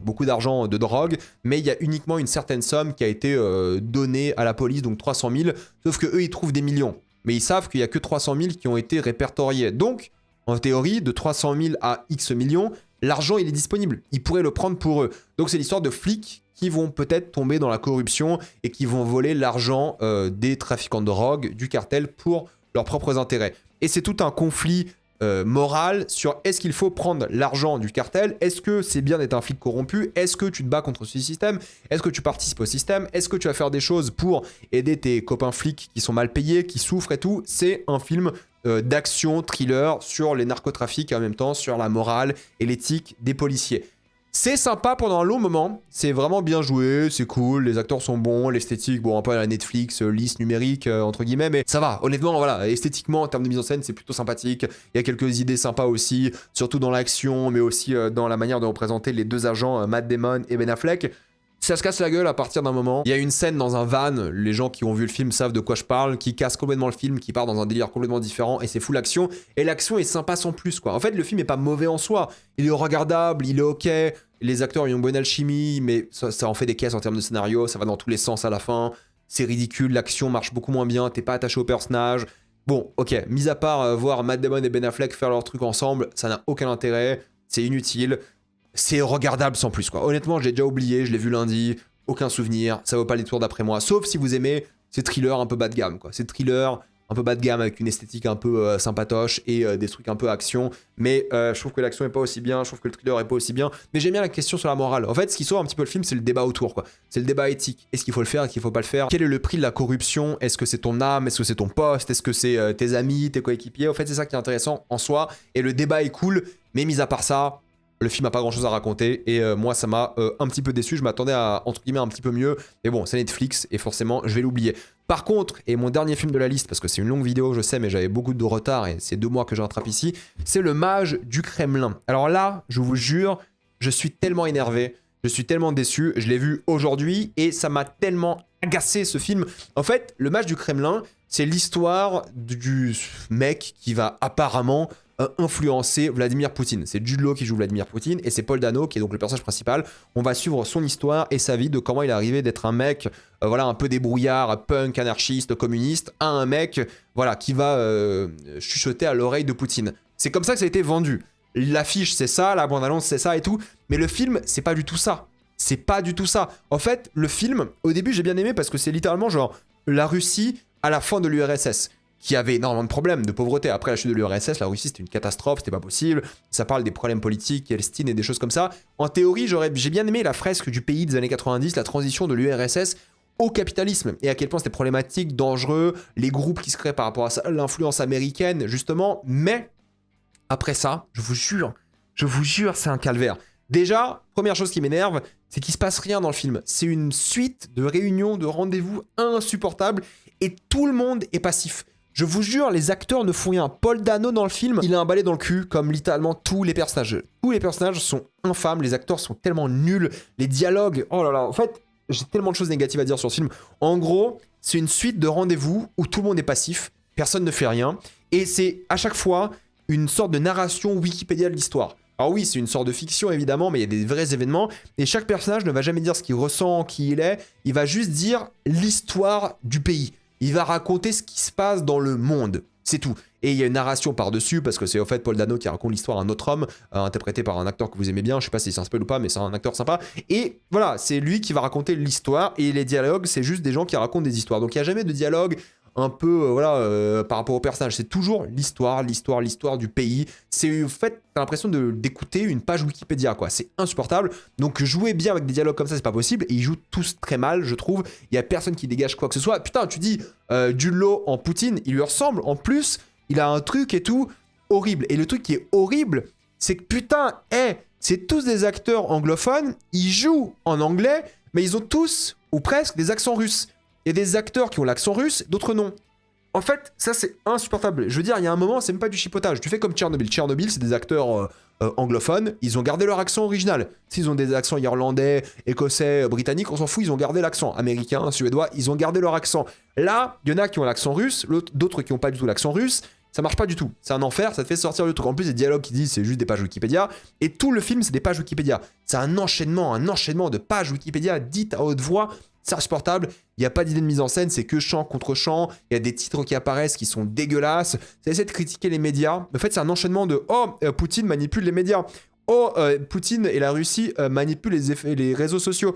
[SPEAKER 1] de drogue, mais il y a uniquement une certaine somme qui a été donnée à la police, donc 300 000, sauf que eux ils trouvent des millions. Mais ils savent qu'il y a que 300 000 qui ont été répertoriés. Donc, en théorie, de 300 000 à X millions, l'argent il est disponible. Ils pourraient le prendre pour eux. Donc, c'est l'histoire de flics qui vont peut-être tomber dans la corruption et qui vont voler l'argent des trafiquants de drogue, du cartel, pour leurs propres intérêts. Et c'est tout un conflit moral sur est-ce qu'il faut prendre l'argent du cartel? Est-ce que c'est bien d'être un flic corrompu? Est-ce que tu te bats contre ce système? Est-ce que tu participes au système? Est-ce que tu vas faire des choses pour aider tes copains flics qui sont mal payés, qui souffrent et tout? C'est un film d'action, thriller sur les narcotrafics et en même temps sur la morale et l'éthique des policiers. C'est sympa pendant un long moment, c'est vraiment bien joué, c'est cool, les acteurs sont bons, l'esthétique, bon un peu à la Netflix, lisse numérique entre guillemets, mais ça va, honnêtement voilà, esthétiquement en termes de mise en scène c'est plutôt sympathique, il y a quelques idées sympas aussi, surtout dans l'action, mais aussi dans la manière de représenter les deux agents, Matt Damon et Ben Affleck. Ça se casse la gueule à partir d'un moment. Il y a une scène dans un van, les gens qui ont vu le film savent de quoi je parle, qui casse complètement le film, qui part dans un délire complètement différent et c'est full action. Et l'action est sympa sans plus quoi. En fait, le film est pas mauvais en soi. Il est regardable, il est ok. Les acteurs ils ont une bonne alchimie, mais ça en fait des caisses en termes de scénario. Ça va dans tous les sens à la fin. C'est ridicule, l'action marche beaucoup moins bien. T'es pas attaché au personnage. Bon, ok. Mis à part voir Matt Damon et Ben Affleck faire leur truc ensemble, ça n'a aucun intérêt. C'est inutile. C'est regardable sans plus quoi. Honnêtement, je l'ai déjà oublié, je l'ai vu lundi, aucun souvenir, ça vaut pas les tours d'après moi. Sauf si vous aimez ces thrillers un peu bas de gamme quoi. Ces thrillers un peu bas de gamme avec une esthétique un peu sympatoche et des trucs un peu action. Mais je trouve que l'action est pas aussi bien, je trouve que le thriller est pas aussi bien. Mais j'aime bien la question sur la morale. En fait, ce qui sauve un petit peu le film, c'est le débat autour quoi. C'est le débat éthique. Est-ce qu'il faut le faire, est-ce qu'il faut pas le faire? Quel est le prix de la corruption? Est-ce que c'est ton âme? Est-ce que c'est ton poste? Est-ce que c'est tes amis, tes coéquipiers? En fait, c'est ça qui est intéressant en soi. Et le débat est cool. Mais mis à part ça, le film n'a pas grand chose à raconter et moi ça m'a un petit peu déçu, je m'attendais à entre guillemets un petit peu mieux, mais bon c'est Netflix et forcément je vais l'oublier. Par contre, et mon dernier film de la liste, parce que c'est une longue vidéo je sais mais j'avais beaucoup de retard et c'est 2 mois que je rattrape ici, c'est Le Mage du Kremlin. Alors là, je vous jure, je suis tellement énervé, je suis tellement déçu, je l'ai vu aujourd'hui et ça m'a tellement agacé ce film. En fait, Le Mage du Kremlin, c'est l'histoire du mec qui va apparemment influencer Vladimir Poutine. C'est Jude Law qui joue Vladimir Poutine et c'est Paul Dano qui est donc le personnage principal. On va suivre son histoire et sa vie de comment il est arrivé d'être un mec voilà un peu débrouillard, punk, anarchiste, communiste, à un mec voilà qui va chuchoter à l'oreille de Poutine. C'est comme ça que ça a été vendu. L'affiche c'est ça, la bande-annonce c'est ça et tout, mais le film c'est pas du tout ça. C'est pas du tout ça. En fait, le film, au début j'ai bien aimé parce que c'est littéralement genre la Russie à la fin de l'URSS. Qui avait énormément de problèmes, de pauvreté. Après la chute de l'URSS, la Russie c'était une catastrophe, c'était pas possible. Ça parle des problèmes politiques, Yeltsin et des choses comme ça. En théorie, j'ai bien aimé la fresque du pays des années 90, la transition de l'URSS au capitalisme et à quel point c'était problématique, dangereux, les groupes qui se créent par rapport à ça, l'influence américaine justement. Mais après ça, je vous jure, c'est un calvaire. Déjà, première chose qui m'énerve, c'est qu'il se passe rien dans le film. C'est une suite de réunions, de rendez-vous insupportables et tout le monde est passif. Je vous jure, les acteurs ne font rien. Paul Dano dans le film, il a un balai dans le cul, comme littéralement tous les personnages. Tous les personnages sont infâmes, les acteurs sont tellement nuls, les dialogues, oh là là, en fait, j'ai tellement de choses négatives à dire sur ce film. En gros, c'est une suite de rendez-vous où tout le monde est passif, personne ne fait rien, et c'est à chaque fois une sorte de narration Wikipédia de l'histoire. Alors oui, c'est une sorte de fiction évidemment, mais il y a des vrais événements, et chaque personnage ne va jamais dire ce qu'il ressent, qui il est, il va juste dire l'histoire du pays. Il va raconter ce qui se passe dans le monde, c'est tout. Et il y a une narration par-dessus, parce que c'est au fait Paul Dano qui raconte l'histoire à un autre homme, interprété par un acteur que vous aimez bien, je sais pas si c'est un spoil ou pas, mais c'est un acteur sympa. Et voilà, c'est lui qui va raconter l'histoire, et les dialogues, c'est juste des gens qui racontent des histoires. Donc il n'y a jamais de dialogue un peu par rapport au personnage, c'est toujours l'histoire du pays. C'est en fait, t'as l'impression d'écouter une page Wikipédia, quoi. C'est insupportable. Donc jouer bien avec des dialogues comme ça, c'est pas possible. Et ils jouent tous très mal, je trouve. Il y a personne qui dégage quoi que ce soit. Putain, tu dis Jude Law en Poutine, il lui ressemble. En plus, il a un truc et tout horrible. Et le truc qui est horrible, c'est que putain, c'est tous des acteurs anglophones, ils jouent en anglais, mais ils ont tous, ou presque, des accents russes. Il y a des acteurs qui ont l'accent russe, d'autres non. En fait, ça c'est insupportable. Je veux dire, il y a un moment, c'est même pas du chipotage. Tu fais comme Tchernobyl. Tchernobyl, c'est des acteurs anglophones, ils ont gardé leur accent original. S'ils ont des accents irlandais, écossais, britanniques, on s'en fout, ils ont gardé l'accent. Américain, suédois, ils ont gardé leur accent. Là, il y en a qui ont l'accent russe, d'autres qui n'ont pas du tout l'accent russe. Ça marche pas du tout. C'est un enfer, ça te fait sortir le truc. En plus, les dialogues qui disent c'est juste des pages Wikipédia. Et tout le film, c'est des pages Wikipédia. C'est un enchaînement de pages Wikipédia dites à haute voix. C'est insupportable. Il n'y a pas d'idée de mise en scène, c'est que chant contre chant. Il y a des titres qui apparaissent qui sont dégueulasses. Ça essaie de critiquer les médias. En fait, c'est un enchaînement de Poutine manipule les médias. Poutine et la Russie manipulent les réseaux sociaux.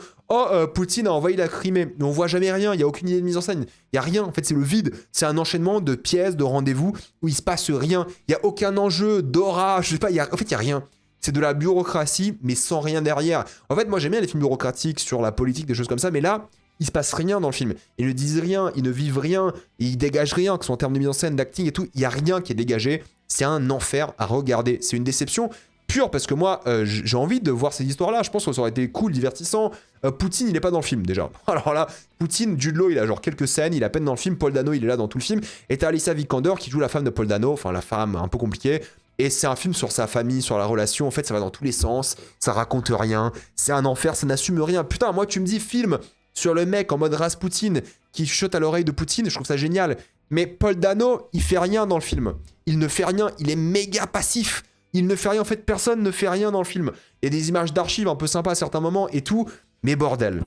[SPEAKER 1] Poutine a envahi la Crimée. Mais on voit jamais rien, il n'y a aucune idée de mise en scène. Il n'y a rien, en fait c'est le vide. C'est un enchaînement de pièces, de rendez-vous où il se passe rien. Il n'y a aucun enjeu, d'aura, je sais pas, en fait il n'y a rien. C'est de la bureaucratie, mais sans rien derrière. En fait, moi j'aime bien les films bureaucratiques sur la politique, des choses comme ça, mais là, il se passe rien dans le film. Ils ne disent rien, ils ne vivent rien, ils dégagent rien, que ce soit en termes de mise en scène, d'acting et tout. Il n'y a rien qui est dégagé. C'est un enfer à regarder. C'est une déception pure parce que moi, j'ai envie de voir ces histoires-là. Je pense que ça aurait été cool, divertissant. Poutine, il n'est pas dans le film déjà. Alors là, Poutine, Jude Law, il a genre quelques scènes, il est à peine dans le film. Paul Dano, il est là dans tout le film. Et t'as Alicia Vikander qui joue la femme de Paul Dano, enfin la femme un peu compliquée. Et c'est un film sur sa famille, sur la relation. En fait, ça va dans tous les sens. Ça raconte rien. C'est un enfer, ça n'assume rien. Putain, moi, tu me dis film sur le mec en mode Rasputin qui chuchote à l'oreille de Poutine, je trouve ça génial. Mais Paul Dano, il fait rien dans le film. Il ne fait rien, il est méga passif. Il ne fait rien, en fait, personne ne fait rien dans le film. Il y a des images d'archives un peu sympas à certains moments et tout. Mais bordel.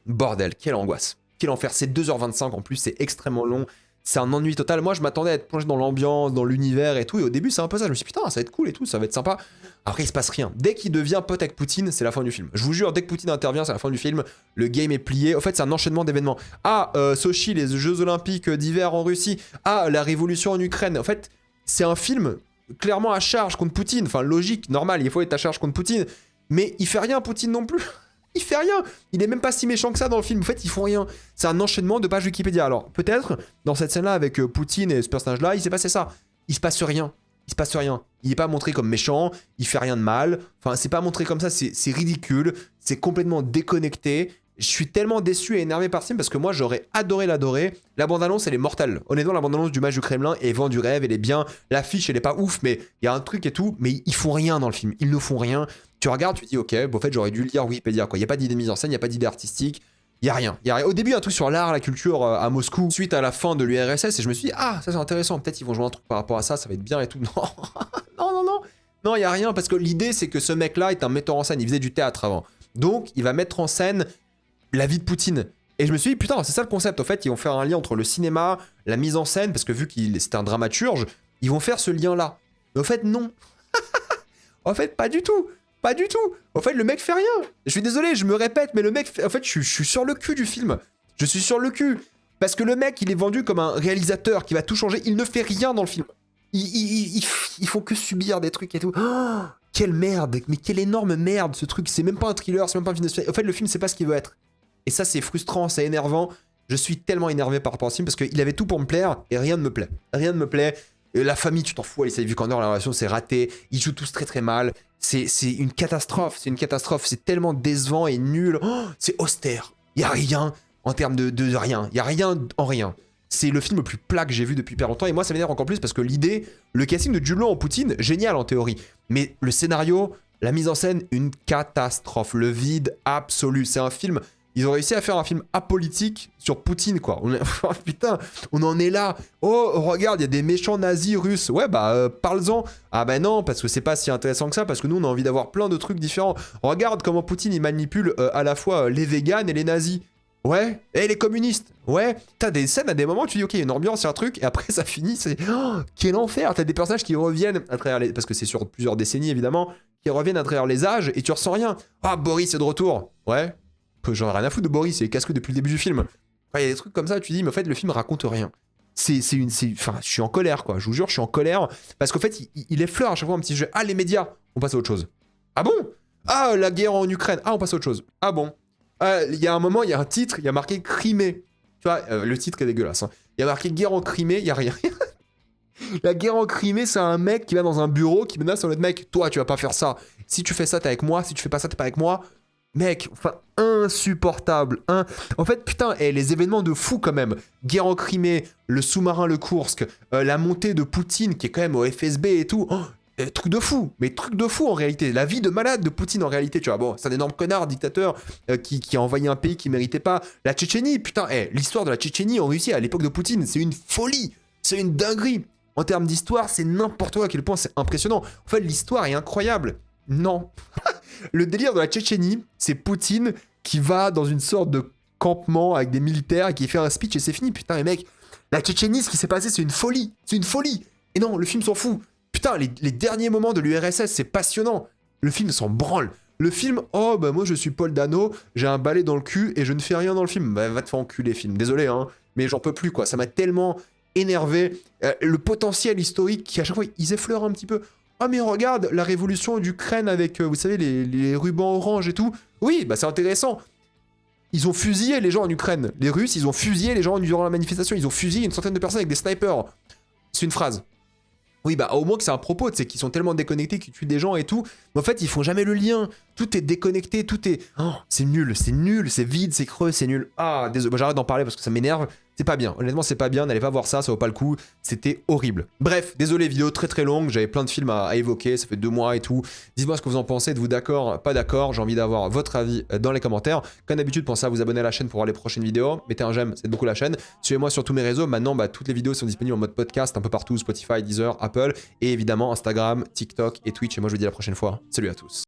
[SPEAKER 1] Bordel, quelle angoisse. Quel enfer. C'est 2h25 en plus, c'est extrêmement long. C'est un ennui total. Moi, je m'attendais à être plongé dans l'ambiance, dans l'univers et tout. Et au début, c'est un peu ça. Je me suis dit, putain, ça va être cool et tout, ça va être sympa. Après, il se passe rien. Dès qu'il devient pote avec Poutine, c'est la fin du film. Je vous jure, dès que Poutine intervient, c'est la fin du film. Le game est plié. En fait, c'est un enchaînement d'événements. Sochi, les Jeux Olympiques d'hiver en Russie. La révolution en Ukraine. En fait, c'est un film clairement à charge contre Poutine. Enfin, logique, normal, il faut être à charge contre Poutine. Mais il fait rien, Poutine non plus. Il fait rien. Il est même pas si méchant que ça dans le film. En fait, ils font rien. C'est un enchaînement de pages Wikipédia. Alors, peut-être, dans cette scène-là, avec Poutine et ce personnage-là, il s'est passé ça. Il se passe rien. Il se passe rien. Il est pas montré comme méchant. Il fait rien de mal. Enfin, c'est pas montré comme ça. C'est ridicule. C'est complètement déconnecté. Je suis tellement déçu et énervé par ce film parce que moi, j'aurais adoré l'adorer. La bande-annonce, elle est mortelle. Honnêtement, la bande-annonce du Match du Kremlin est vend du rêve. Elle est bien. L'affiche, elle est pas ouf, mais il y a un truc et tout. Mais ils font rien dans le film. Ils ne font rien. Tu regardes, tu te dis, ok, bon, en fait, j'aurais dû lire Wikipédia, quoi. Il n'y a pas d'idée de mise en scène, il n'y a pas d'idée artistique, il n'y a rien. Au début, un truc sur l'art, la culture à Moscou, suite à la fin de l'URSS, et je me suis dit, ça c'est intéressant, peut-être ils vont jouer un truc par rapport à ça, ça va être bien et tout. Non, il n'y a rien, parce que l'idée, c'est que ce mec-là est un metteur en scène, il faisait du théâtre avant. Donc, il va mettre en scène la vie de Poutine. Et je me suis dit, putain, c'est ça le concept, en fait, ils vont faire un lien entre le cinéma, la mise en scène, parce que vu qu'il c'était un dramaturge, ils vont faire ce lien-là. Mais en fait, non. En fait, pas du tout. Pas du tout. En fait, le mec fait rien. Je suis désolé, je me répète, mais le mec... En fait, je suis sur le cul du film. Je suis sur le cul. Parce que le mec, il est vendu comme un réalisateur qui va tout changer. Il ne fait rien dans le film. Ils font que subir des trucs et tout. Oh, quelle merde. Mais quelle énorme merde, ce truc. C'est même pas un thriller, c'est même pas un film de... En fait, le film, c'est pas ce qu'il veut être. Et ça, c'est frustrant, c'est énervant. Je suis tellement énervé par rapport à ce film parce qu'il avait tout pour me plaire et rien ne me plaît. Rien ne me plaît. La famille, tu t'en fous, Alicia Vikander, la relation, c'est raté. Ils jouent tous très très mal. C'est une catastrophe, c'est tellement décevant et nul. Oh, c'est austère. Il y a rien en termes de rien. Il y a rien en rien. C'est le film le plus plat que j'ai vu depuis hyper longtemps. Et moi, ça m'énerve encore plus parce que l'idée, le casting de Jude Law en Poutine, génial en théorie. Mais le scénario, la mise en scène, une catastrophe. Le vide absolu. C'est un film... Ils ont réussi à faire un film apolitique sur Poutine, quoi. Putain, on en est là. Oh, regarde, il y a des méchants nazis russes. Ouais, parle-en. Ah bah non, parce que c'est pas si intéressant que ça, parce que nous, on a envie d'avoir plein de trucs différents. Regarde comment Poutine, il manipule à la fois les véganes et les nazis. Ouais, et les communistes. Ouais, t'as des scènes à des moments où tu dis, ok, il y a une ambiance, il y a un truc, et après ça finit, c'est... Oh, quel enfer. T'as des personnages qui reviennent à travers les... Parce que c'est sur plusieurs décennies, évidemment, qui reviennent à travers les âges, et tu ressens rien. Ah, Boris est de retour. Ouais. J'en ai rien à foutre de Boris, il est casse-couille depuis le début du film. Il y a des trucs comme ça, tu dis, mais en fait, le film raconte rien. Enfin, je suis en colère, quoi. Je vous jure, je suis en colère. Parce qu'en fait, il effleure à chaque fois un petit jeu. Ah, les médias, on passe à autre chose. Ah bon? Ah, la guerre en Ukraine. Ah, on passe à autre chose. Ah bon? Il y a un moment, il y a un titre, il y a marqué Crimée. Tu vois, le titre est dégueulasse. Hein. Il y a marqué guerre en Crimée, il y a rien. La guerre en Crimée, c'est un mec qui va dans un bureau, qui menace un autre mec. Toi, tu vas pas faire ça. Si tu fais ça, t'es avec moi. Si tu fais pas ça, t'es pas avec moi. Mec, enfin, insupportable. En fait, putain, les événements de fou quand même. Guerre en Crimée, le sous-marin, le Kursk, la montée de Poutine, qui est quand même au FSB et tout. Truc de fou, mais truc de fou en réalité. La vie de malade de Poutine en réalité, tu vois. Bon, c'est un énorme connard, dictateur, qui a envahi un pays qui méritait pas. La Tchétchénie, putain, l'histoire de la Tchétchénie en Russie à l'époque de Poutine, c'est une folie. C'est une dinguerie. En termes d'histoire, c'est n'importe quoi à quel point c'est impressionnant. En fait, l'histoire est incroyable. Non. Le délire de la Tchétchénie, c'est Poutine qui va dans une sorte de campement avec des militaires et qui fait un speech et c'est fini. Putain, les mecs, la Tchétchénie, ce qui s'est passé, c'est une folie. C'est une folie. Et non, le film s'en fout. Putain, les derniers moments de l'URSS, c'est passionnant. Le film s'en branle. Le film, oh, bah moi je suis Paul Dano, j'ai un balai dans le cul et je ne fais rien dans le film. Bah va te faire enculer, film. Désolé, hein, mais j'en peux plus, quoi. Ça m'a tellement énervé. Le potentiel historique qui, à chaque fois, ils effleurent un petit peu. Oh, mais regarde, la révolution d'Ukraine avec, vous savez, les rubans orange et tout. Oui, bah c'est intéressant. Ils ont fusillé les gens en Ukraine. Les Russes, ils ont fusillé les gens durant la manifestation. Ils ont fusillé une centaine de personnes avec des snipers. C'est une phrase. Oui, bah au moins que c'est un propos, tu sais, qu'ils sont tellement déconnectés qu'ils tuent des gens et tout. Mais en fait, ils font jamais le lien. Tout est déconnecté, tout est... Oh, c'est nul, c'est vide, c'est creux, c'est nul. Ah, désolé, bah, j'arrête d'en parler parce que ça m'énerve. C'est pas bien, honnêtement, c'est pas bien, n'allez pas voir ça, ça vaut pas le coup. C'était horrible. Bref, désolé, vidéo très très longue, j'avais plein de films à évoquer, ça fait 2 mois et tout. Dites-moi ce que vous en pensez, êtes-vous d'accord, pas d'accord, j'ai envie d'avoir votre avis dans les commentaires. Comme d'habitude, pensez à vous abonner à la chaîne pour voir les prochaines vidéos. Mettez un j'aime, ça aide beaucoup la chaîne. Suivez-moi sur tous mes réseaux, maintenant, bah, toutes les vidéos sont disponibles en mode podcast un peu partout, Spotify, Deezer, Apple, et évidemment Instagram, TikTok et Twitch. Et moi, je vous dis à la prochaine fois. Salut à tous.